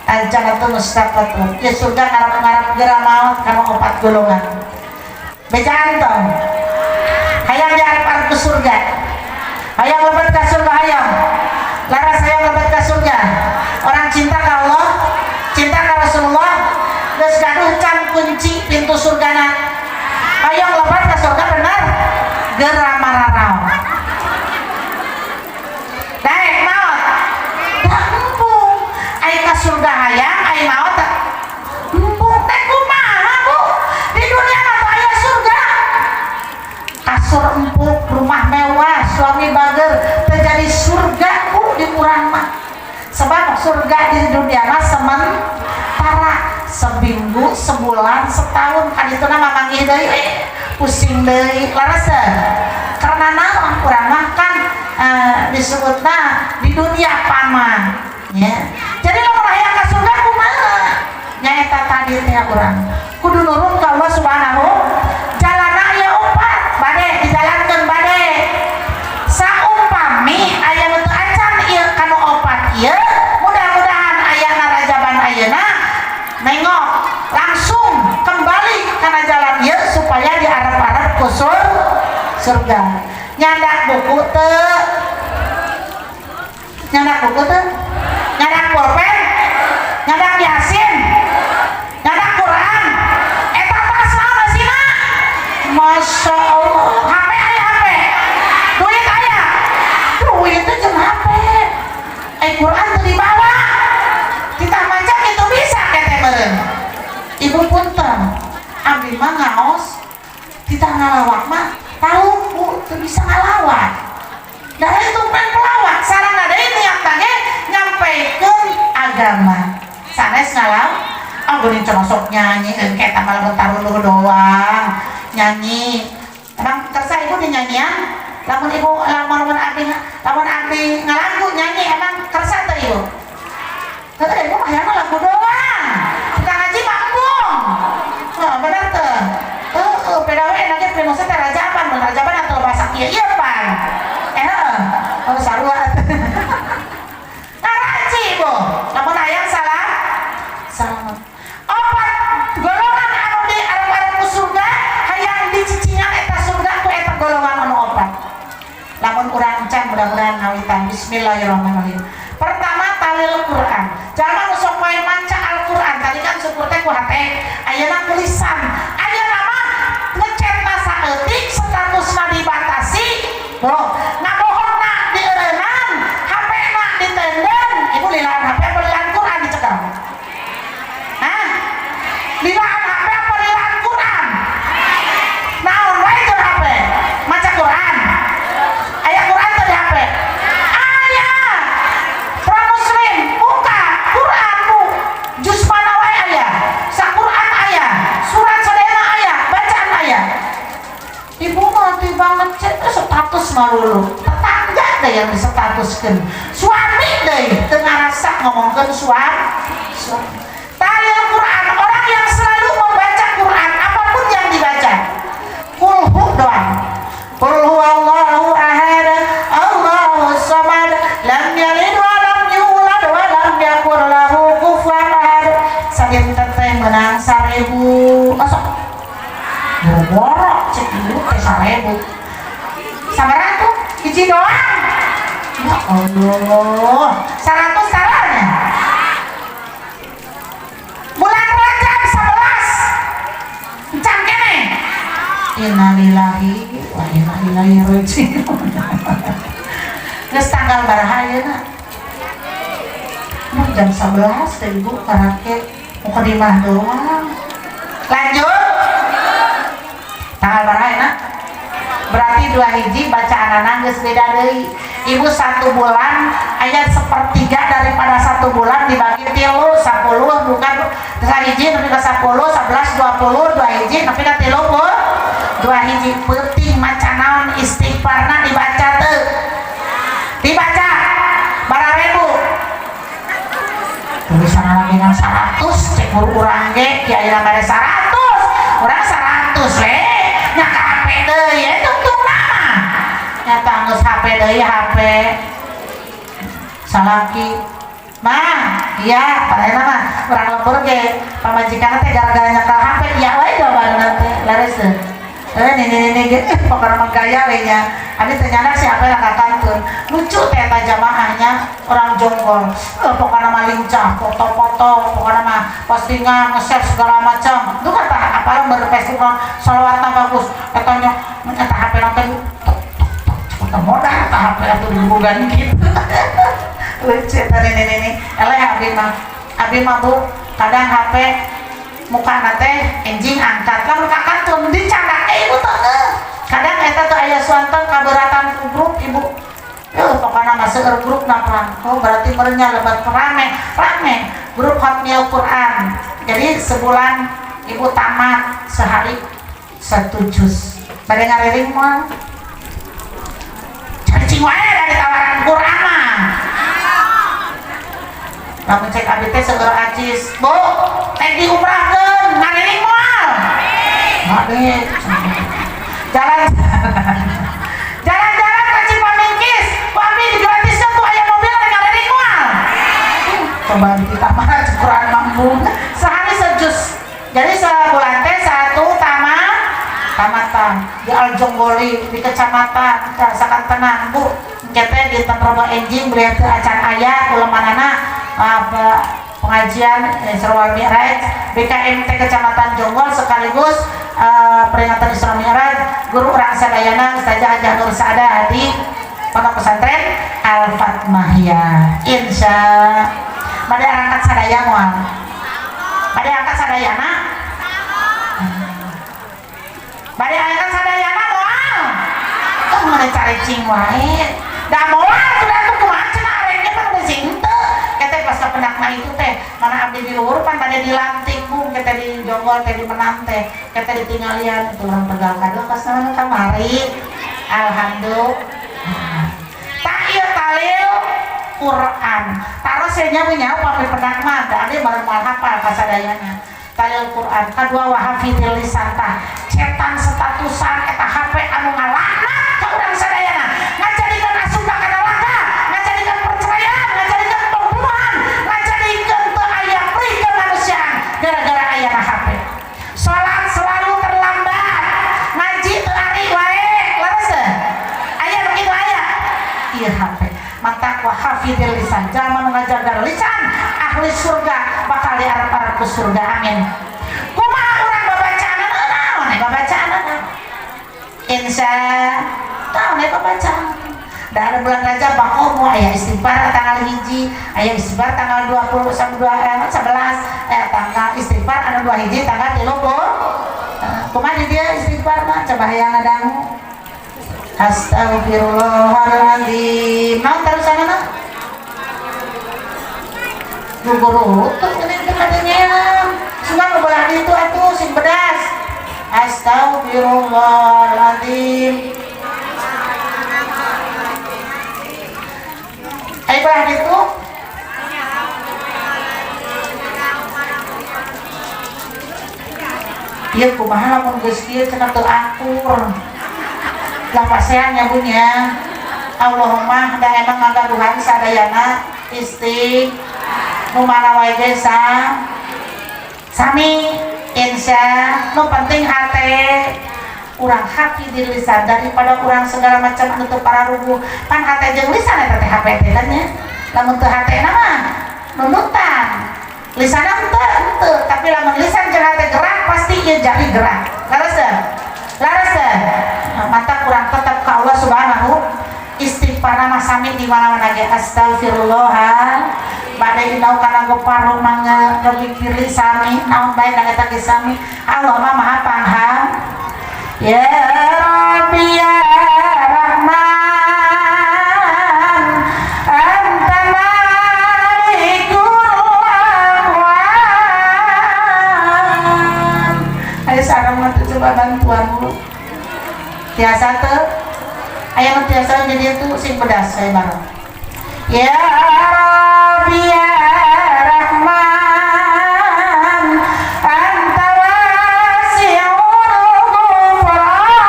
al-jannatu mustaqatun ya surga ngarep-ngarep geura maot kanu opat golongan bejaan tong hayang diarep-arep ke surga hayang lebet ka surga hayang laras hayang lebet ka surga orang cinta ka Allah cinta ka Rasulullah geus gaduh can kunci pintu surgana hayang lebat ka surga bener geura mararau daek maot da empung ai ka surga hayang ai maot empung teh kumaha bu di dunia mah aya surga kasur empuk rumah mewah suami bager teu jadi surga bu di urang mah sebab surga di dunia mah sementara seminggu sebulan setahun kan itu nama manggih deui pusing deui laraseuh karena naon urang mah kan disebutna di dunia paman ya jadi lamun hayang ka surga kumaha nyaeta tadi teh urang kudu nurut ka Allah Subhanahu jalana aya opat bade dijalankeun bade saumpami aya nu teu acan ieu kanu opat ieu mudah-mudahan aya narajaban ayeuna nengok langsung kembali karena jalan ieu supaya diarep-arep ku surga nyandak buku teu nyandak pulpen nyandak yasin nyandak Quran eta tas naon sina Masya Allah HP aya HP duit aya duit teh jeung HP Quran teu dibawa kita maca itu bisa kete meureun ibu punten abdi mah ngaos kita ngalawak mah tahu bu teu bisa ngalawak da itu pen pelawak sarana deui niat tage nyampekeun agama sanes ngalaw geuning cenah sok nyanyi engke tah malah taruluh doang nyanyi emang kersa ibu di nyanyian lamun abdi ngalagu nyanyi emang kersa teu ibu teu ibu mah hayangna lagu doang kita ngaji mambung bener teu pedawe enake primusna teh rajaban mun rajaban atuh bahasa kieu ieu pan oh sarua ngaraji ibu lamun hayang salah opat golongan anu di arep-arep ku surga hayang dicicingan eta surga ku eta golongan anu opat lamun urang can mudah-mudahan ngawitan bismillahirrahmanirrahim pertama talil Quran jalma nu sok poe maca Al-Quran tadi kan syukur teh ku hate ayeuna ku lisan ayeuna mah ngecetna saeutik statusna dibatasi bro nabohonna dieureunnan HP-na ditenden ibu lilahan HP apa lilahan Quran dicekal melulu tetangga deh yang disetatuskan suami deh tengah rasa ngomongkan suami talil Quran orang yang selalu membaca Quran apapun yang dibaca kulhu doang qul huwallahu ahad Allahus samad lam yalid wa lam yulad wa lam yakul lahu kufuwan ahad saking teteh menang 1000 osok borok cek ibu teh 1000 sabaratus hiji doang ya Allah 100 salahnya bulan Rajab 11 encang kene innalillahi wa inna ilaihi raji'un geus tanggal baraha ayeuna jam 11 teh ibu karake mukadimah doang lanjut tanggal baraha ya berarti 2 hiji bacaan geus beda deui ibu 1 bulan ayat 1/3 daripada 1 bulan dibagi 3 10 bukan 1 hiji nepi ka 10 11 20 2 hiji nepi ka 30 2 hiji penting maca naon istighfarna dibaca teu dibaca bararebu tulisan lagi ngan 100 cek urang ge ki aya mere 100 urang 100 we nya ka HP deui ya tungtung nama nyata geus HP deui HP salaki mah iya padahal mah urang lembur ge pamajikan teh gara-gara nyekel HP iya we jawabanna teh lares teh ini ge pokona mah gaya we nya abi teh nyana si HP lah kantun lucu teh eta jamaahnya orang jonggol pokona mah lincah foto-foto pokona mah postingan nge-share segala macam itu kan apa berfestival sholawatna bagus eta nya eta HP teh modal eta HP atuh dibugan gitu lucu tadi ini eleh abi mah bu kadang HP muka teh enjing angkat lamun kakantun dicanda ibu teh kadang eta tuh aya suanten kaberatan ku grup ibu pokoknya masuk ke grup napa oh berarti merenya lebat rame grup Hotmail Quran jadi sebulan ibu tamat sehari 1 juz pada ngariring mah cacing wae dari tawaran Quran mah lamun cek abi teh segera ajis bu teh diumrahkeun ngariring moal made jalan-jalan ke Cipamingkis wami digratiskan tuh aya mobil yang ngariring moal coba kita mana cukuran mampu sehari 1 juz jadi sebulan teh 1 tamatan di Aljonggoli di kecamatan rasakan tenang bu kita di Tentroba Enjing beliau ke acan ayah ulemanana pengajian Isra Mi'raj BKMT Kecamatan Jonggol sekaligus peringatan Isra Mi'raj guru orang sadayana Ustazah Hajah Nur Sa'adah di Pondok Pesantren Al-Fatmahiyah insya pada angkat sadaya moal pada angkat sadayana pada angkat sadayana moal tuh mulai cari cing wae dah moal sudah tuh kumaha cenah areknya mah bersih teu kita pas ke penakna itu teh mana abdi di luhur pan pada dilantik bu kita di Jonggol teh di Menang teh kita ditinggalian itu orang Tegal kadang pas nama kamari alhamdulillah tak ieu talil Quran taros nya punya pami penakna da ade bareng mal hafal kasadayana talil Quran kadua wa hafidil lisan tah cetan statusan eta HP anu ngalaknat ka urang sadayana ngajadikeun asumna kana laka ngajadikeun perceraian ngajadikeun pembunuhan ngajadikeun teu aya pri kemanusiaan gara-gara aya HP salat selalu terlambat ngaji teu ari wae leres aya nu kitu aya ieu HP mantak wa hafidil lisan jaman ngajaga lisan ahli surga bakal diarep-arep ke surga amin kumaha urang babacaan naon babacaan insya tahu nih babacaan dari bulan Rajab Bang Omo aya istighfar tanggal 1 aya istighfar tanggal 20 sampai 11 tanggal istighfar anu 2 hiji tanggal 30 kumaha di dia istighfar mah coba hayang ngadangu astagfirullahaladzim mau terusanana guru tuh ini katanya semua ngebelah itu atuh sing bedas astagfirullahaladzim Iya kumaha lamun geus kieu cenah teu akur. Lah paseannya bunya. Allahumma da emang ngagaduhan sadayana isti nu mana wae ge sami insya nu penting hate urang hati diri lisan daripada urang segala macam anu teu pararuguh pan hate jeung lisan eta teh HPT kan nya. Lamun teu hatena mah nunutan lisan teu tapi lamun lisan jeung hate gerak pasti ieu jari gerak. Laras teh mantap kurang tetap ka Allah Subhanahu istighfar mah sami di mana-mana ge astagfirullah badai inau kana goparu mangga ngabikir sami naon bae da eta ge sami Allah mah maha paham. Ya Rabbi ya Rahman anta malikul amwan. Ayo sareng mah coba bantuan dulu tiasa teu aya mah tiasa jadi itu sing pedas saya bareng. Ya Rabbi ya Rahman anta wasi'ul ghufran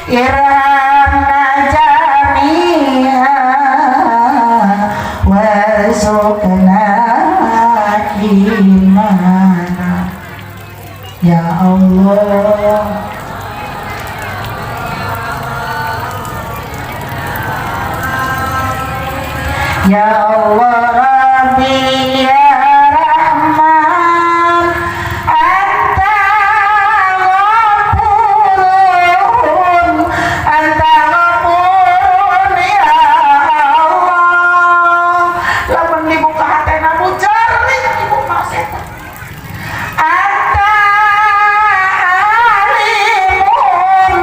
irhamna jami'a warzuqna imana. Ya Allah ya Allah Rabbi ya Rahman anta ghafurun ya Allah. Lamun dibuka hatena bujar nih ibu makseta anta alimun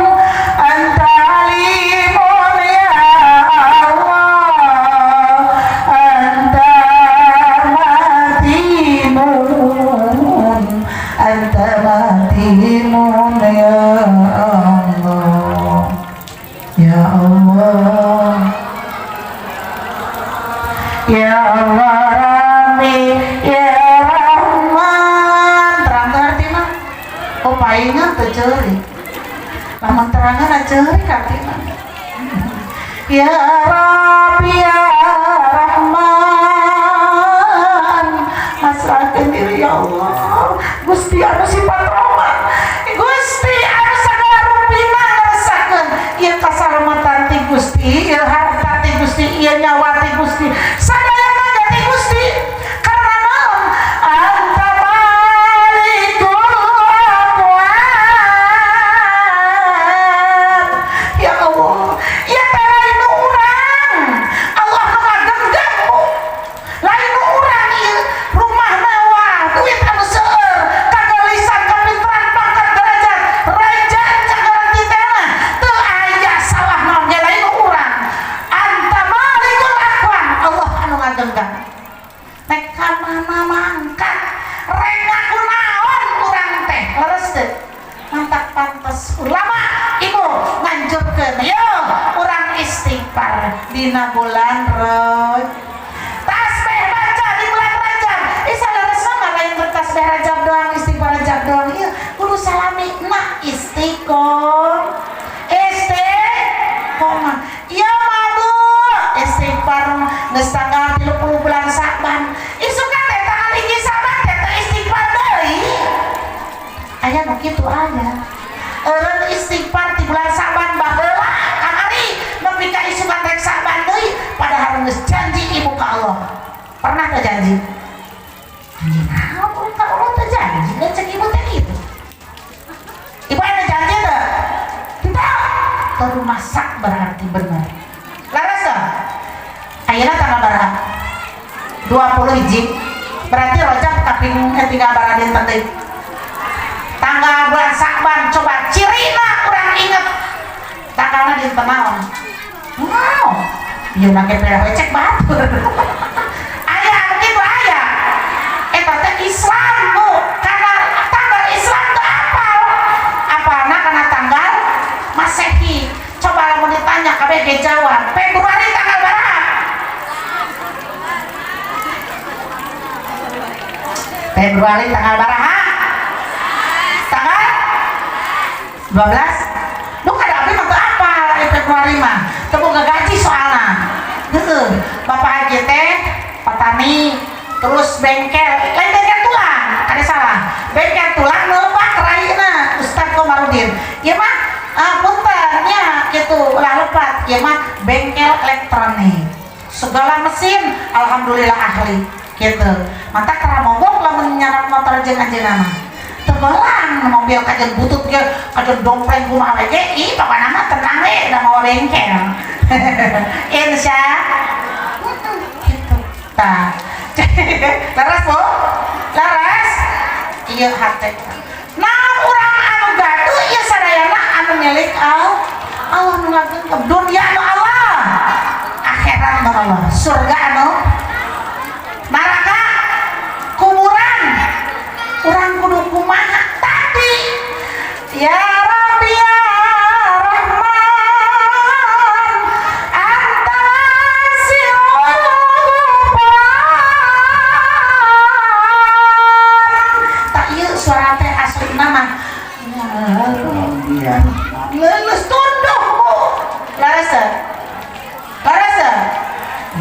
ya anta matimun ya Allah. Ya Allah ya Allah Rabbi ya Rahman terang artina upaina teu ceuri lamun terangan ceuri artina ya Rabbi ya Rahman masrahkeun diri ya Allah Gusti anu sifat rahmat Gusti anu sagala rupina ngarasakeun ieu kasalamatan ti Gusti ieu harta ti Gusti ieu nyawa ti Gusti sadayana ti Gusti karena naon anta malikul amwan. Ya Allah ya lain urang Allah ngagenggammu lain urang ieu rumah mewah duit anu seueur kagalisan kapitran pangkat derajat raja cagara titena teu aya salah naon ge lain urang anta malikul akwan Allah anu ngagenggam nek ka mana mangkat rek ngaku naon urang teh leres teu mantap pantes ulama ibu nganjurkeun yo urang istighfar dina bulan tasbih baca di bulan Rajab isaleres mah lain bertasbih Rajab doang istighfar Rajab doang ieu kudu salami nah istiqomah ya mabu istighfar geus tanggal 30 bulan Saban isukan teh tanggal 1 Saban teh istighfar deui aya nu kitu aya eureun istighfar di bulan Saban baheula kamari nepi ka isukan rek Saban deui padahal geus janji ibu ka Allah pernah teu janji janji naon ka Allah teu janji geus cek ibu teh kitu ibu ada janji teu tidak terumasak berarti bener laras ayeuna tanggal berapa 20 hiji berarti Rajab kaping tinggal baradin teh tanggal bulan Saban coba cirina urang inget tanggalna dinten naon wow ieu make PW cek batur aya kitu aya eta teh Islam nu kana tanggal Islam teu apal apalna kana tanggal Masehi coba lamun ditanya kabeh ge jawab Februari tanggal berapa Februari tanggal berapa 12 lu kada abdi mah apa Februari mah teu gaji soalna heuh bapak haji teh petani terus bengkel lain bengkel tulang kada salah bengkel tulang lebak raina Ustaz Komarudin ieu mah punten nya kitu ulah lepat ieu mah bengkel elektronik segala mesin alhamdulillah ahli gitu mantap karena mogok lamun nyanak motor jeung-anjeunna mah tegelang mobil kajen butut ge kajen dompleng kumaha we ge ih pokona mah tenang we da mau bengkel insya gitu tah laras Bu laras ieu hate naon urang anu gaduh ieu sadayana anu milik Allah nu ngagengkeun dunia anu Allah akhirat anu Allah surga anu neraka kuburan urang kudu kumaha tapi ya Rabbi ya Rahman anta wasi'ul ghufran tak ieu suara teh aslina mah leulus tunduh Bu laras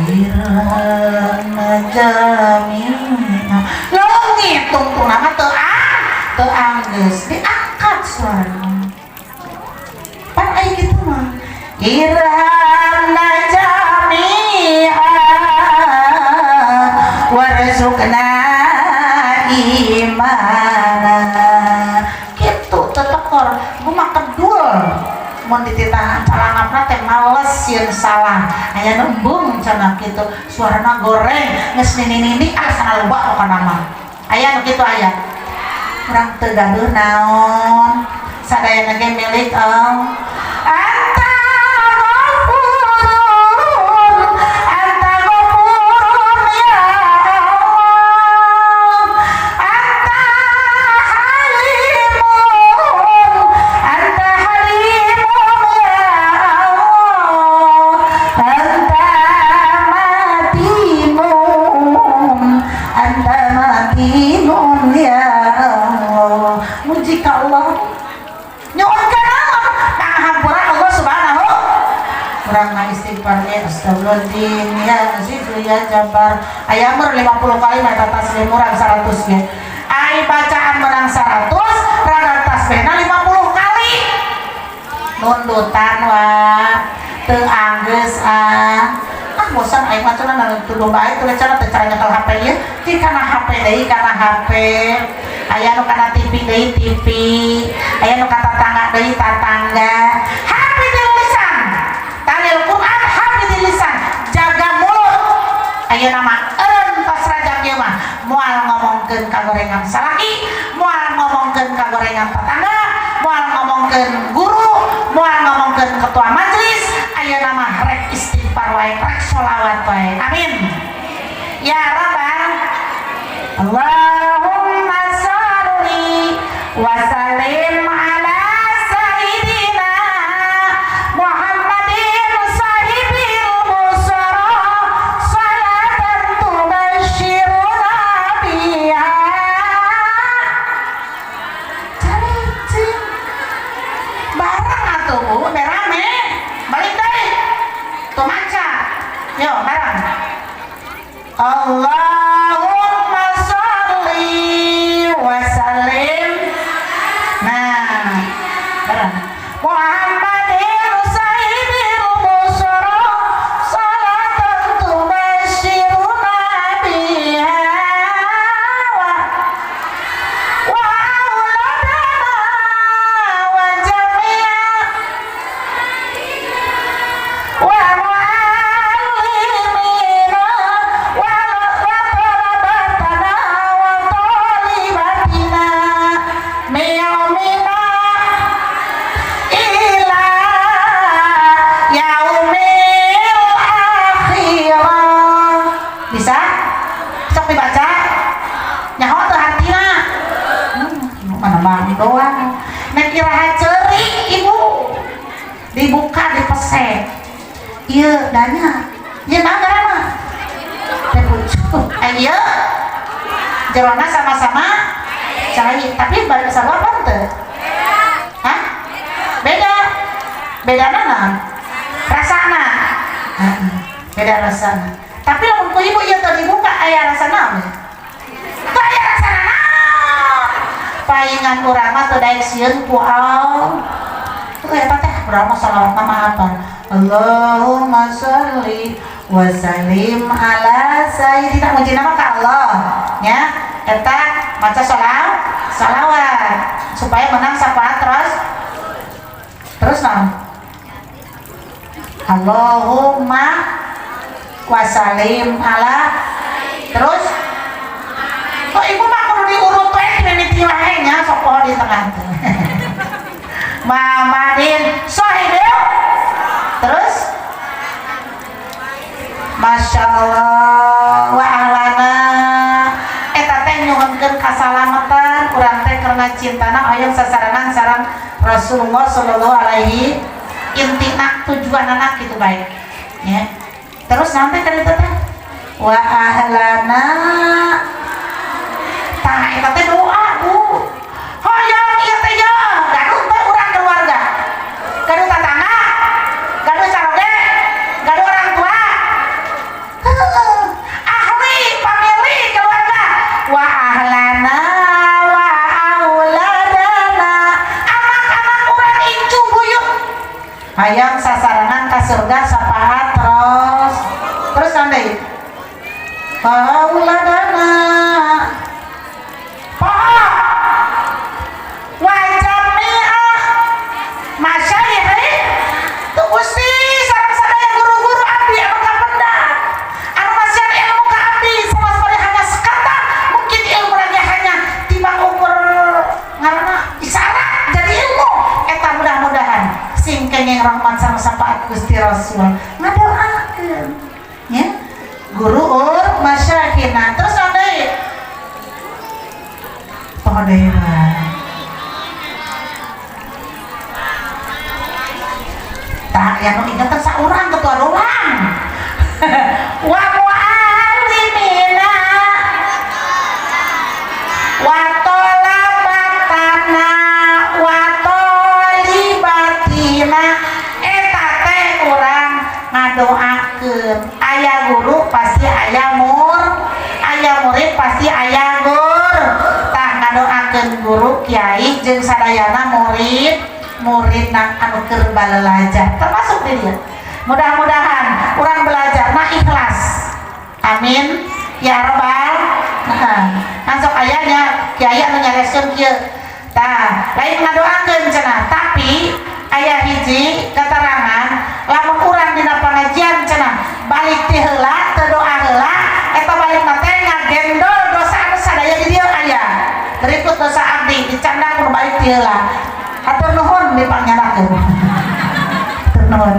irama jami'na lamun ngitung tuh nama teu anggeus diangkat suarana pan aya kitu mah irama jami'a warzuqna imana kitu teu tekor kumaha kedul mun dititah calangapna teh males sieun salah aya nembung cenah kitu suarana goreng geus nini-nini asa loba pokona mah aya nu kitu aya urang teu gaduh naon sadayana ge milik anta ghafurun ya Allah anta halimun Matinun ya Allah muji ka Allah nyoon ka naon pangahampura Allah subhanahu urang mah istighfar ge astagfirullahaladzim ya Azizu ya Jabbar aya mur 50 kali mah tasbih urang 100 ge ai bacaan menang 100 rada tasbihna 50 kali nundutan wah teu anggeus bosan aing mah cenah tuduh bae tuh cenah teh cara nyekel HP ieu ti kana HP deui kana HP aya nu kana TV deui TV aya nu ka tatangga deui tatangga hafidil lisan talil Quran hafidil lisan jaga mulut aya nama eureun pas rajab ieu mah moal ngomongkeun kagorengan salaki moal ngomongkeun kagorengan tatangga moal ngomongkeun guru moal ngomongkeun ketua majelis aya nama rek istighfar wae rek sholawat wae amin ya rabbal Allahumma sholli wa sallim ala sayyidina Muhammadin sahibil busra salatan tubashshiruna biha cari barang atuh Bu rame balik deui tuh maca yuk bareng Allahumma sholli wa sallim nah bareng Muhammadin sahibil busra salatan tubashshiruna biha wa auladana wa jami'a wa mu'allimina wa talabatana wa talibatina miyaumina ila yaumil akhirah bisa? Sok dibaca? Nyaho teu hartina? Mana bang doang nek iraha ceurik ibu dibuka dipesek iya danya iya naga mah teh pucuk ayo jerona sama-sama cai tapi balik sababan teu hah bedana nah rasana beda rasana. Tapi lamun ku ibu ieu teu dibuka aya rasana teu aya rasana naon paingan urang mah teu daek sieun ku Allah tuh eta teh urang mah salawat mah apa Allahumma sholli wa sallim ala sayyidina muji nama ka Allah nya eta maca salawat supaya menang syafaat terus naon Allahumma wa sallim ala terus kok ibu mah kudu diurut we mimiti wae nya sok poho di tengah teh Mamadin Sohibeu terus Masya Allah wa ahlana eta teh nyuhunkeun kasalamatan urang teh karena cintana hayang sasarangan sareng Rasulullah sallallahu alaihi intina tujuan anak gitu baik ya terus nanti kan itu teh wa ahlana tah eta teh doa Bu hoyong ieu teh ya gaduh teh urang keluarga gaduh tetangga gaduh saroge gaduh orang tua ahli family keluarga wa ahlana wa auladana anak-anak urang incu buyut hayang sasarangan ka surga sapahat terus nanti auladana poho wajami'ah masyayikh tu gusti sareng sadaya guru-guru abdi anu kapendak anu masih ilmu ka abdi sama sekali hanya sekata mungkin ilmu lagi hanya timbang ukur ngaranna isyarat jadi ilmu eta mudah-mudahan sing kenging rahmat sama syafaat Gusti Rasul ngadoakeun ya guru masyayikhna terus nanti poho deui tak yang ingat saurang ketua doang wa mu'allimina wa tolabatana wa tolibatina eta teh urang ngadoakeun aya guru pasti aya murid pasti aya gur tah ngadoakeun guru kiai jeung sadayana murid nang anu keur balelajar termasuk di dia mudah-mudahan urang belajar mah ikhlas amin ya rabbal kan sok aya nya kiai anu nyareskeun kieu tah lain ngadoakeun cenah tapi aya hiji keterangan lamun urang dina pangajian cenah balik ti heula teu doa heula eta balik mah teh ngagendol dosa anu sadaya di dieu aya berikut dosa abdi dicandak kudu balik ti heula hatur nuhun dipangnyanakeun hatur nuhun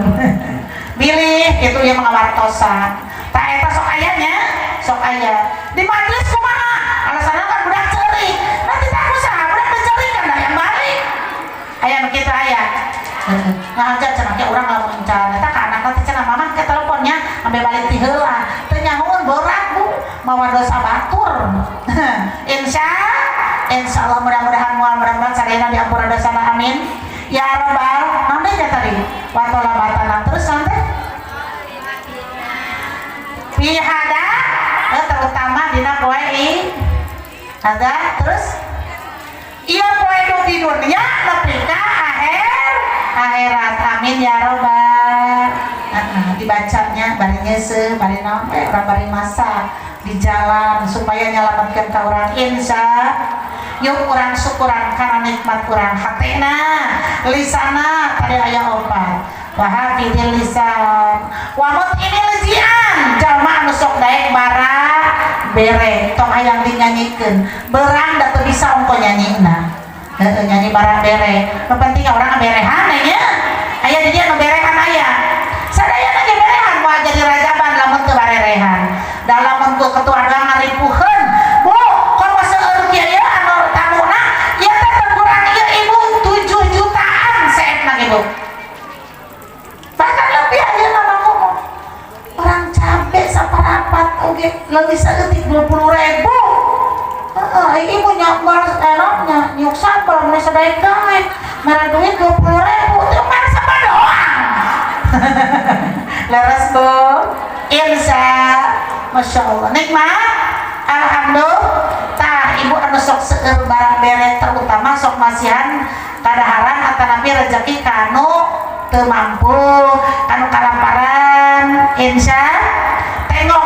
bilih kitu ya mangawartosan tah eta sok aya nya sok aya di majelis kumaha alasanna kan budak ceurik nanti tak usaha budak ceurik kan yang balik aya nu kitu aya ngajar cenah ke urang lamun can eta ka anak teh cenah mamah ke teleponnya ambe balik ti heula teu nyahoon borak Bu mawa dosa batur insyaallah mudah-mudahan moal mudah-mudahan sadayana diampura dosana amin ya rabbal nanti nya tadi wa tolabatana terus nanti pihada terutama dina poe ada terus iya poe nu di dunia nepi ka akhirat amin ya robbal dibacanya bari ngeuseuh bari naon urang bari masak di jalan supaya nyalametkeun ka urang insya yuk urang syukuran karena nikmat urang hatena lisana tadi aya opat wahafidil lisan wa mut'imil jian jalma anu sok daek bara bere tong hayang dinyanyikeun beurang da teu bisa ongko nyanyina nyanyi bara bere penting orang berehan nya aya di dia nu berehan aya sadayana ge berehan moal jadi rajaban lamun teu barerehan da lamun ku ketua doang ngaripuheun Bu komo seueur kieu anu tamuna ieu teh kurang ieu Ibu 7 jutaan saetna ge Bu bahkan lebih ayeuna mah ngomong orang cabe saparapat oge leuwih saeutik 20.000 ibu nyambal nyuk sambal mulai sedai gawe merah duit 20.000 itu mah sama doa Leres Bu Irsa, Masya Allah nikmat alhamdulillah. Tah ibu anu sok seueur barang bere terutama sok masihan kadaharan atanapi rezeki kanu teu mampu kanu kalaparan. Insya tengok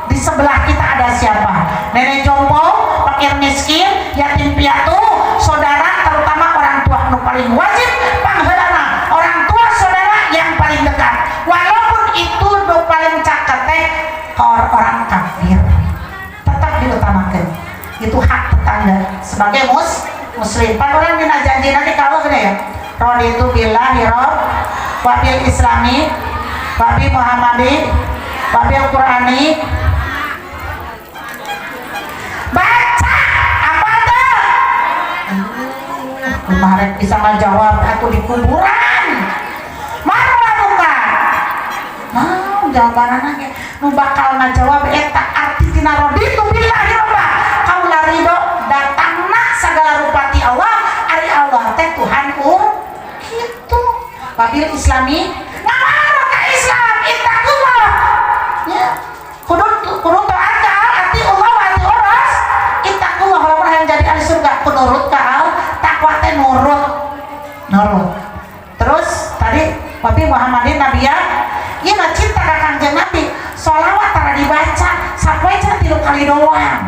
di sebelah kita ada siapa, nenek jompo, fakir miskin, yatim piatu, saudara terutama orang tua anu paling wajib pangheulana orang tua saudara yang paling dekat walaupun itu nu paling caket teh orang kafir tetap diutamakan, itu hak tetangga sebagai muslim. Pan orang dina janji nanti kalau gede ya raditu billahi rabb wa bil islami wa bi muhammadi wa bil qur'ani. Baca apa tuh? Kemarin bisa ngajawab aku di kuburan mana bukan mau jawaban anaknya nu bakal ngajawab eta arti tina raditu billahi rabb kaula ridho datangna segala rupati Allah ari Allah teh Tuhan gitu wabil islami ngamana ka Islam ittaqullah ya kudu taat ka ati Allah wa ati oras ittaqullah lamun hayang jadi ahli surga kunurut ka takwa teh nurut terus tadi wabi Muhammadin nabiyya ieu mah cinta ka Kangjeng Nabi sholawat tara dibaca sapoe cenah 3 kali doang.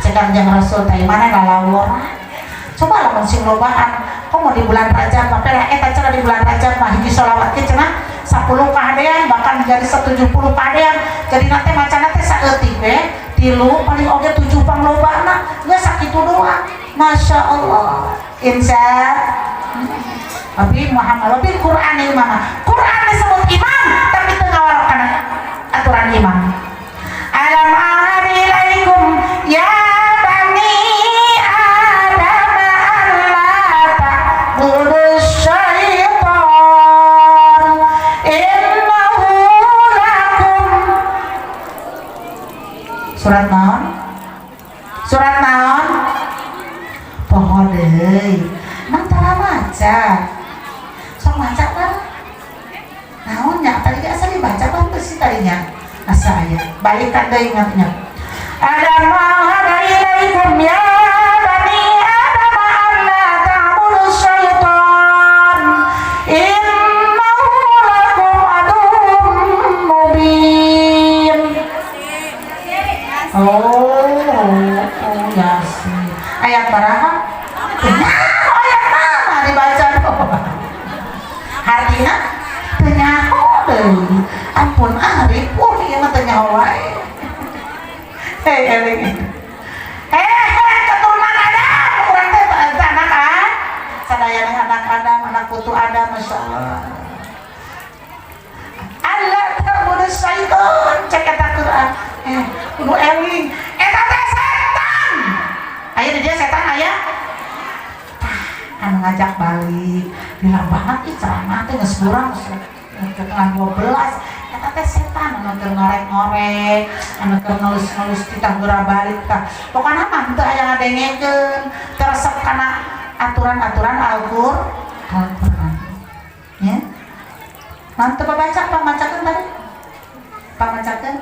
Cek Kangjeng Rasul teh mana ngalawur coba lamun sing lobaan kok mau di bulan Rajab mah pera eta cenah di bulan Rajab mah hiji sholawat ge cenah 10 kahadean bahkan jadi 70 kahadean jadi nanti macana teh saeutik we 3 paling oge 7 panglobana geus sakitu doang. Masya Allah. Insya Nabi Muhammad Nabi Quran imam Quran disebut imam tapi tengah warokan aturan imam. Alam ahadilaikum ya bani adam alla ta'budu syaitan innahu lakum surat naon pohon deui nang tara maca sok maca lah naonnya tadi asa dibaca bang sih tadinya asa aya balikan deui ingatnya ada mahada ilaikum ya bani adam alla ta'budu syaitan innahu lakum aduwwun mubin. Ya sih ayat baraha ayat mana dibaca hartina teu nyaho deui ampun ripuh ieu mah teu nyaho wae. Eling keturunan Adam urang teh anak sadayana anak Adam anak putu Adam Masya Allah. Allah ta'budu syaitan cek eta Quran kudu eling eta teh setan aya di dia setan aya anu ngajak balik bilang banget ih ceramah teh geus kurang ketelan 12 eta teh setan anu keur ngorek-ngorek anu keur ngelus-ngelus kita geura balik tah pokona mah teu aya ngadengekeun teresep kana aturan-aturan Al-Qur'an ya mantep baca pamacakeun tadi pamacakeun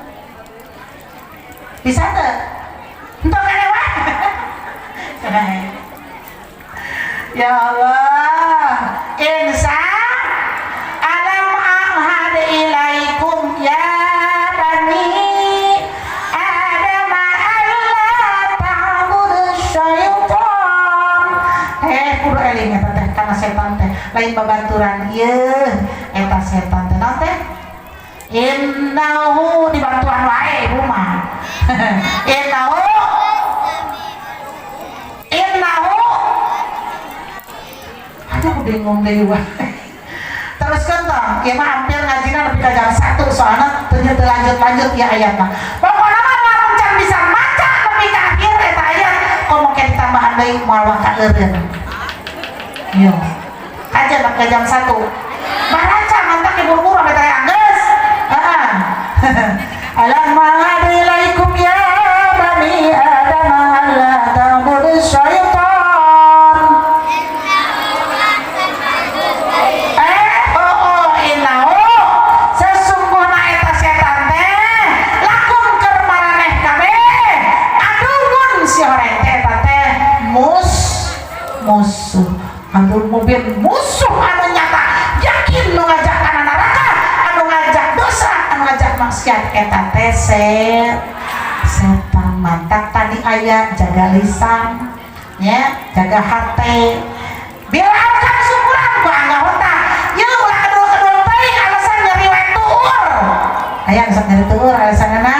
bisa teu entok kene ya Allah. Insa alam ahad ilaikum ya bani adam alla ta'budu syaitan kudu eling eta teh kana setan teh lain babaturan ieu eta setan teh naon teh innahu dibantuan wae ibu mah innahu aku bingung deh wah teruskan toh ya mah hampir ngajina lebih ke jam 1 soalnya lanjut ya ayatnya pokoknya mah lamun can bisa maca lebih ke akhir eta ayat kok mau kayak ditambahan deui moal ka eureun yo aja nak ke jam 1 baca mantak buru-buru sampai teh geus alam ma'adilaikum ya bani adam alla ta'budu syaitan sesungguhnya maksiat eta teh setan mantak tadi aya jaga lisan ya, jaga hati bila kan syukuran ku anggap otak ya ulah kedua-kedua teh alasan nyeri we tuur aya geus nyeri tuur alasanna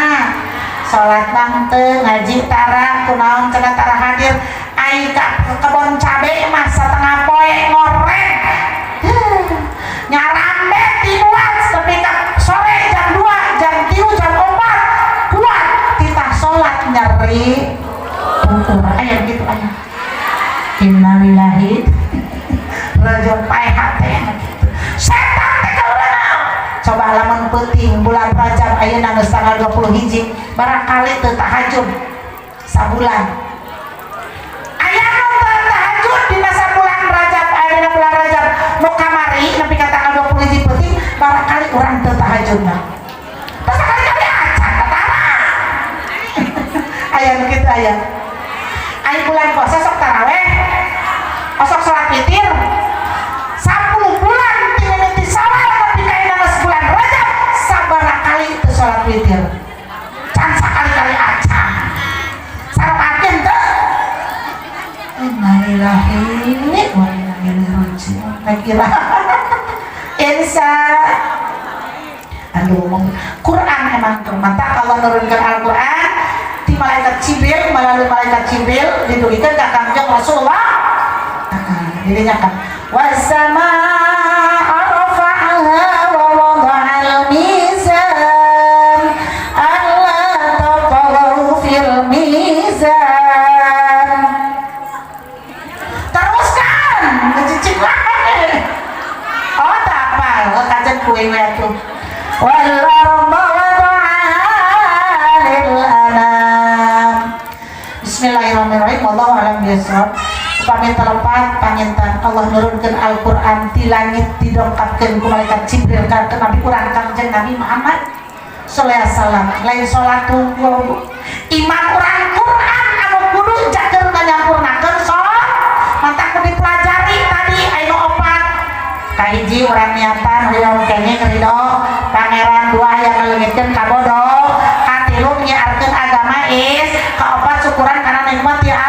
salat mah teu ngaji tara kunaon cenah tara hadir ai ka kebon cabe mah satengah poe ngoreng nyarambe tiluan tapi ka sore jam 2 jam 3 jam 4 kuat titah salat nyeri tutur aya gitu aya innalillahi rajon pae hate setan teh kaurang coba lamun peuting bulan Rajab ayeuna geus tanggal 21 barangkali teu tahajud sabulan aya nu teu tahajud dina sabulan Rajab ayeuna bulan Rajab nu kamari nepi ka tanggal 21 peuting barangkali urang teu tahajudna terus kali-kali acan tatara aya nu kitu aya ai bulan puasa sok taraweh osok sholat witir 10 bulan timimiti sawal tapi kayak nama sebulan Rajab sabara kali itu sholat witir can sakali-kali acan sarap agen tuh innalillahi wa inna ilaihi raji'un kira insya aduh Quran emang mantap kalau nurunkan Al-Quran di malaikat Jibril melalui malaikat Jibril dituliskan ke Kangjeng Rasulullah dirinya kan was-samaa'a rafa'aha wa wada'al mizan alla tatghaw fil mizan teruskan ngecicik wae oh tak apa kajen kue we atuh wal arda wada'aha lil anam bismillahirrahmanirrahim wallahu a'lam bishawab pamit telepat pangintan Allah nurunkan Al-Quran di langit didongkapkan ku malaikat Jibril ka Nabi Quran Kangjeng Nabi Muhammad sallallahu alaihi wasallam lain salat tunggu iman Quran anu kudu jakeun nyampurnakeun salat mantap kudu dipelajari tadi aya opat kahiji urang niatan hoyong kenging ridho pangeran dua yang ngaleungitkeun kabodo katilu nyiarkeun agama is kaopat syukuran kana nikmat ya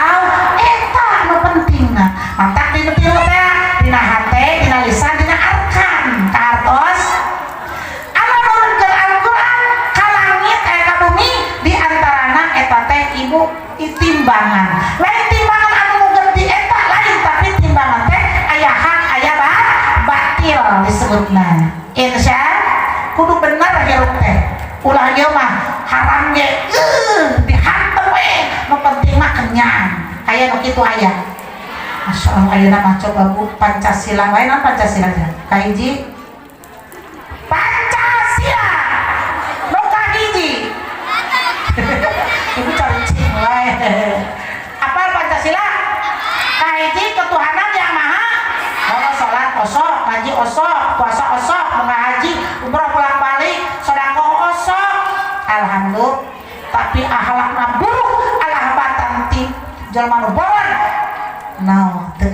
mantap di betul teh dina hate dina lisan dina arkan kartos Allah nurunkeun Al-Quran ka langit ka bumi di antarana eta teh ibu timbangan lain timbangan anu mungkin di eta lain tapi timbangan teh aya hak aya batil disebutna insya kudu bener hirup teh ulah ieu mah haram ge dihantem we nu penting mah kenyang aya nu kitu aya Masya Allah, ayo nama coba bu Pancasila, wae nama Pancasila ya. Kahiji Pancasila, no kahiji. Ibu cari wae. Apa Pancasila? Kahiji ketuhanan yang maha. Kalau sholat osok, ngaji osok, puasa osok, mengaji, umroh pulang balik, sedekah osok. Alhamdulillah. Tapi akhlakna buruk, alah batanti jalma nu bawon. Nah, teu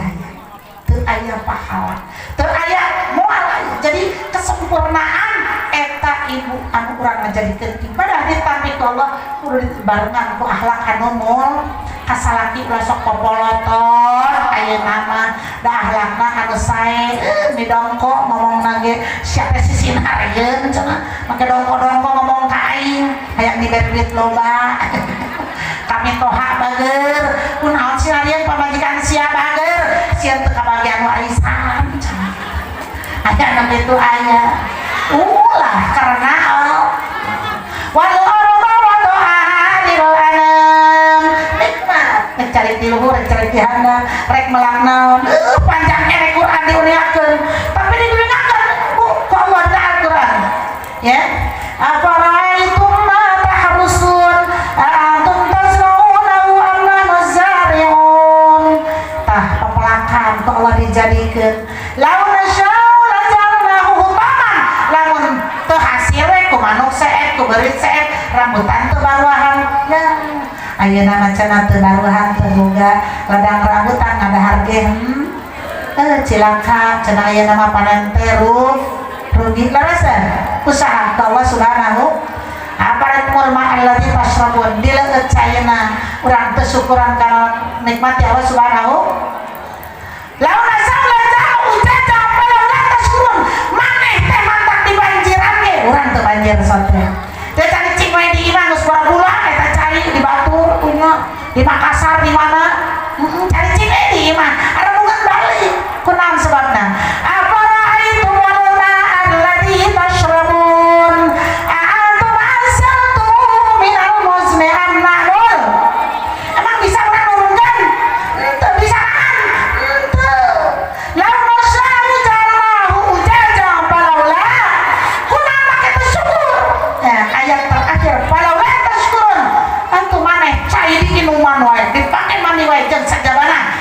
aya pahala, teu aya moal. Jadi kesempurnaan eta ibu anu urang ngajadikeun ibadah ditampi ku Allah kudu dibarengan ku akhlak anu mul kasalaki ulah sok popolotor ayeuna mah da akhlakna anu sae midongko ngomongna ge sia teh sisinarieun cenah make dongko-dongko ngomong ka aing aya nilai duit loba kami toha bager kunaon sinarieun pamajikan sia bager sia teu kabagian warisan aya anu kitu aya ulah karena wal arda wada'aha lil anam nikmat cari di luhur cari di handap rek melang naon panjang erek Quran diuniakeun tapi diuniakeun ku Allah da Al-Quran ya afara'aitum ma tahrusun antum tasra'unahu am nahnu zari'un tah pepelakan ku Allah dijadikeun lamun nasya'u lajalnahu hutaman lamun teu hasil we ku manuk seet ku beurit seet rambutan teu baruahan ya ayeuna mah cenah teu baruahan teu boga ladang rambutan ngadahar ge cilaka cenah ayeuna mah panen teh rugi larasan usaha ka Allah Subhanahu sumur ma'alladzi tashrabun dileueut cayeuna urang teu syukuran kana nikmat Allah Subhanahu. Lamun asa lajah ujaja palaula tashkurun maneh teh mantak dibanjiran ge urang teu banjir satria. Teu cari cing wae di imah geus barang bulan eta cari di Batur punya di Makassar di mana cari cing we di imah ada bukan balik kunaon sebabna afara'aitum alladzi tashrabun a'antum anzaltum minal muzni am nahnu. Emang bisa urang nurunkeun teu bisa teu lamun nasya'u ja'alnahu ujaja falaula kunaon make teu syukur. Ayat terakhir falaula tashkurun antum maneh cai di inuman wae dipake mani wae jeung sajabana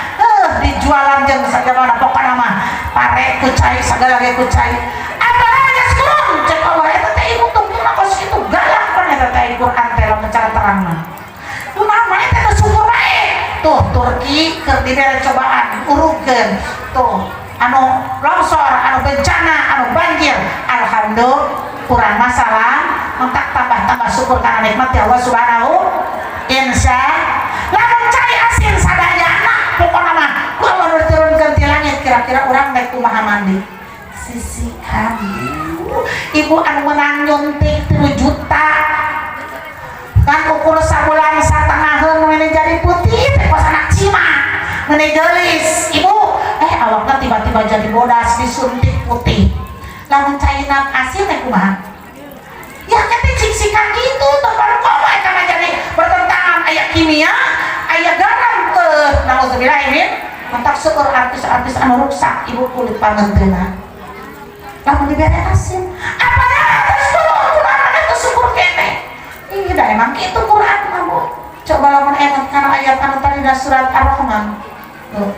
dijualan jeung sajabana pokona mah pare ku cai sagala ge ku cai apa aja sekurang cek Allah eta teh ibu tungtuna kos kitu galak pan eta teh Quran teh lamun cara terangna kunaon mah eta teh syukur bae tuh Turki keur dibere cobaan urugkeun tuh anu longsor anu bencana anu banjir alhamdulillah kurang masalah mentak tambah syukur karena nikmat ya Allah Subhanahu. Insya lamun cai asin sadayana pokona mah ku Allah turunkeun ti langit kira-kira urang rek kumaha mandi sisihan ibu anu menang nyuntik 3 juta kan ukur sabulan satengaheun mene jadi putih teh kos anak cima mene geulis ibu awakna tiba-tiba jadi bodas disuntik putih lamun caina asin teh kumaha ya kete siksikan gitu tempat koma eta mah jadi bertentangan aya kimia aya garam nauzubillah ini mentak seueur artis-artis anu rusak ibu kulit pangeunteuna lamun dibere asin apa ya terus Quran eta syukur kene ih da emang kitu Quran mah Bu coba lamun emat kana ayat anu tadi da surat Ar-Rahman tuh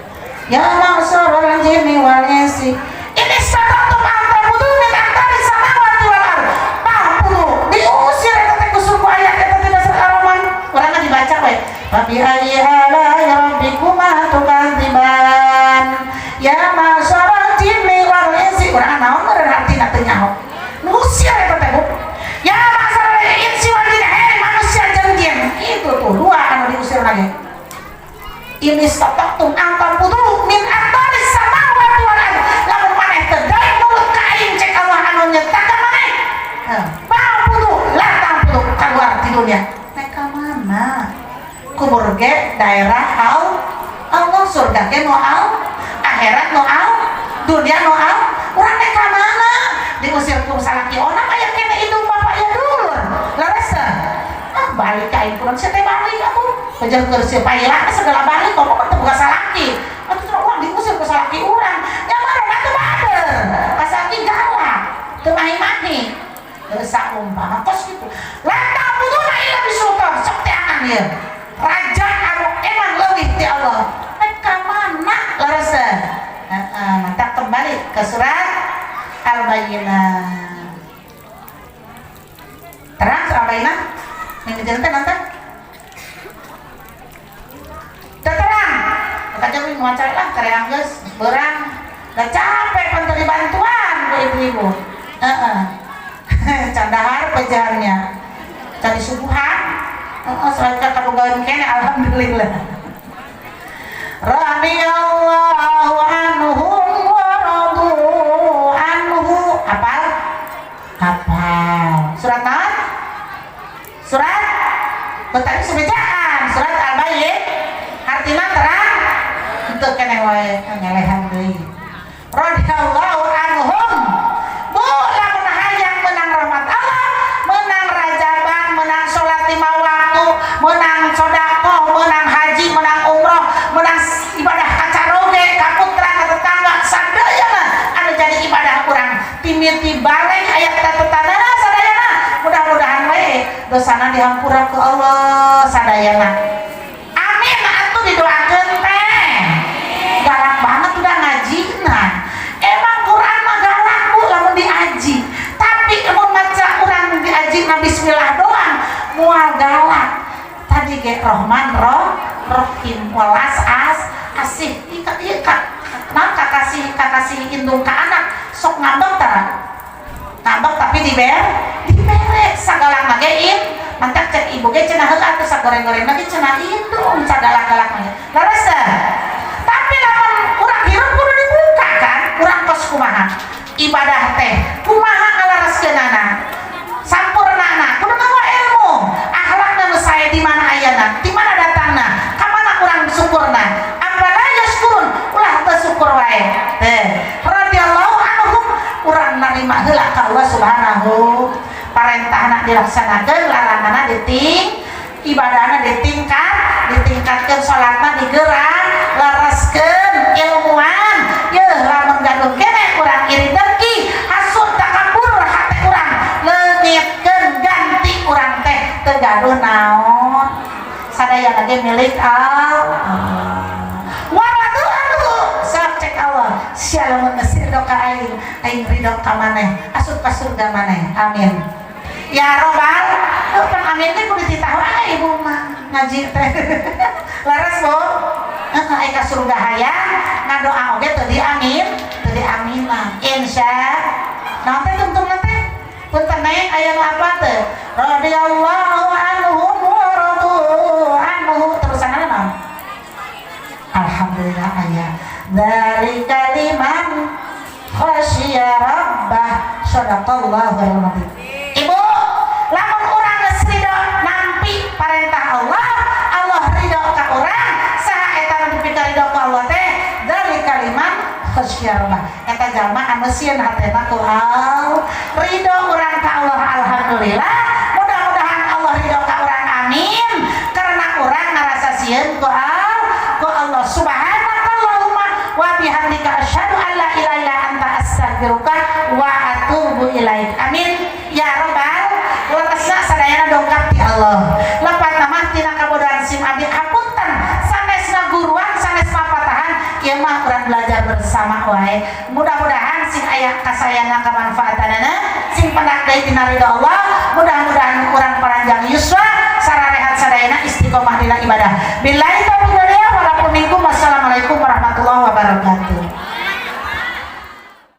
ya ma'syarul jinni wal insi ini satu ma'budu min antari samawati wal ardh ma'budu diusir eta teh ku suku ayat eta teh dasar Ar-Rahman urang dibaca we Fabi ayyi ala rabbikuma tukadziban ya ma'syarul jinni wal insi urang naon meureun artina teu nyaho ngusir eta teh ya ma'syarul insi wal jinni manusia jeung jin itu tuh dua anu diusir lagi ini stopaktum angkar putu min antari samawati wal ardh lamun maneh teu daek mulut ka aing cek Allah anu nyiptakeun maneh putu latang putu keluar di dunia mereka mana kubur ge daerah Allah surga ge noal akhirat noal dunia noal urang teh ka mana diusir ku salaki onam aya kene itu bapak ya dulur laresa balik ka aing kurang teh balik atuh kejar kersi payah segala balik kok teu boga salaki atuh urang diusir ku salaki urang nya maren atuh bader ka salaki galak teu mahi-mahi geus saumpama kos kitu latang putuna ieu bisultan sok teh angan ieu raja anu emang leuwih ti Allah ka mana larasa mantap kembali ke surat Al-Bayyinah terang surat Al-Bayyinah yang dijelaskan nonton terang kita coba muacal lah kareang geus beurang da capek pan teu bantuan ku ibu-ibu candahar pejahannya cari subuhan selaka kabogaeun kene alhamdulillah radhiyallahu anhum wa radu anhu hafal surat naon surat tadi sebejaan surat Al-Bayyinah artina terang henteu keneh wae ngelehan deui radhiyallahu anhum bu lamun hayang menang rahmat Allah menang rajaban menang salat 5 waktu menang sedekah menang haji menang umroh menang ibadah kacaroge ka putra ka tetangga sadayana anu jadi ibadah urang timiti bareng aya tetangana sadayana mudah-mudahan we dosana dihampura ke Allah sadayana amin atuh didoakeun teh galak banget udah ngaji nah emang Quran mah galak Bu lamun diaji tapi lamun maca urang diaji na bismillah doang moal galak tadi ge Rahman Rahim walas asih ieu kakasih indung ka anak sok ngambek tara ngambek tapi dibere sagala mah ge mantak cek ibu ge cenah heula atuh sagoreng-goreng lagi cenah indung sagalak-galak mah laras teh. Tapi lamun urang hirup kudu dibuka kan urang kos kumaha ibadah teh kumaha ngalaraskeunana sampurnana kudu ngawa ilmu akhlakna nu sae di mana ayana di mana datangna ka mana urang syukurna apala yaskurun ulah bersyukur wae teh radhiyallahu anhum urang narima heula ka Allah subhanahu parentahna dilaksanakeun laranganna diting ibadahna ditingkatkeun salatna digeurang laraskeun ilmuan yeuh lamun gaduh keneh urang iri dengki hasud takabur hate urang leungitkeun ganti urang teh teu gaduh naon sadaya lagi milik Allah. Waradu anu sok cek Allah sia lamun geus ridho ka aing ridho ka maneh asup ka surga maneh amin ya robbal pan amin teh kudu ditahun ibu mah ngaji teh laras Bu aing ka surga hayang ngadoa oge teu diamin mah insya naon teh tungtung teh punten neng aya nu apa teh radhiyallahu anhum wa radu anhu terusanana naon alhamdulillah aya dari kaliman khasyiya rabbah sadaqallahul adzim. Ibu lamun urang geus ridho nampi parentah Allah Allah ridho ka urang saha eta nu dipikaridho ka Allah teh dari kaliman khasyiya rabbah eta jalma anu sieun hatena ku Allah ridho urang ka Allah alhamdulillah mudah-mudahan Allah ridho ka urang amin karena urang ngarasa sieun ku Allah subhanakallahumma wa bihamdika asyhadu an la ilaha illa anta astaghfiruka wa atubu ilaik amin ya rabbal lantasna sadayana dongkap ti Allah lepat mah tina kabodohan sim abdi hapunten sanesna guruan sanes papatahan ieu mah urang belajar bersama wae mudah-mudahan sing aya kasayangan kamanfaatanana sing pendak deui tina ridho Allah mudah-mudahan urang paranjang yuswa sararehat sadayana istiqomah dina ibadah billahi taufiq wal hidayah. Wassalamualaikum warahmatullahi wabarakatuh.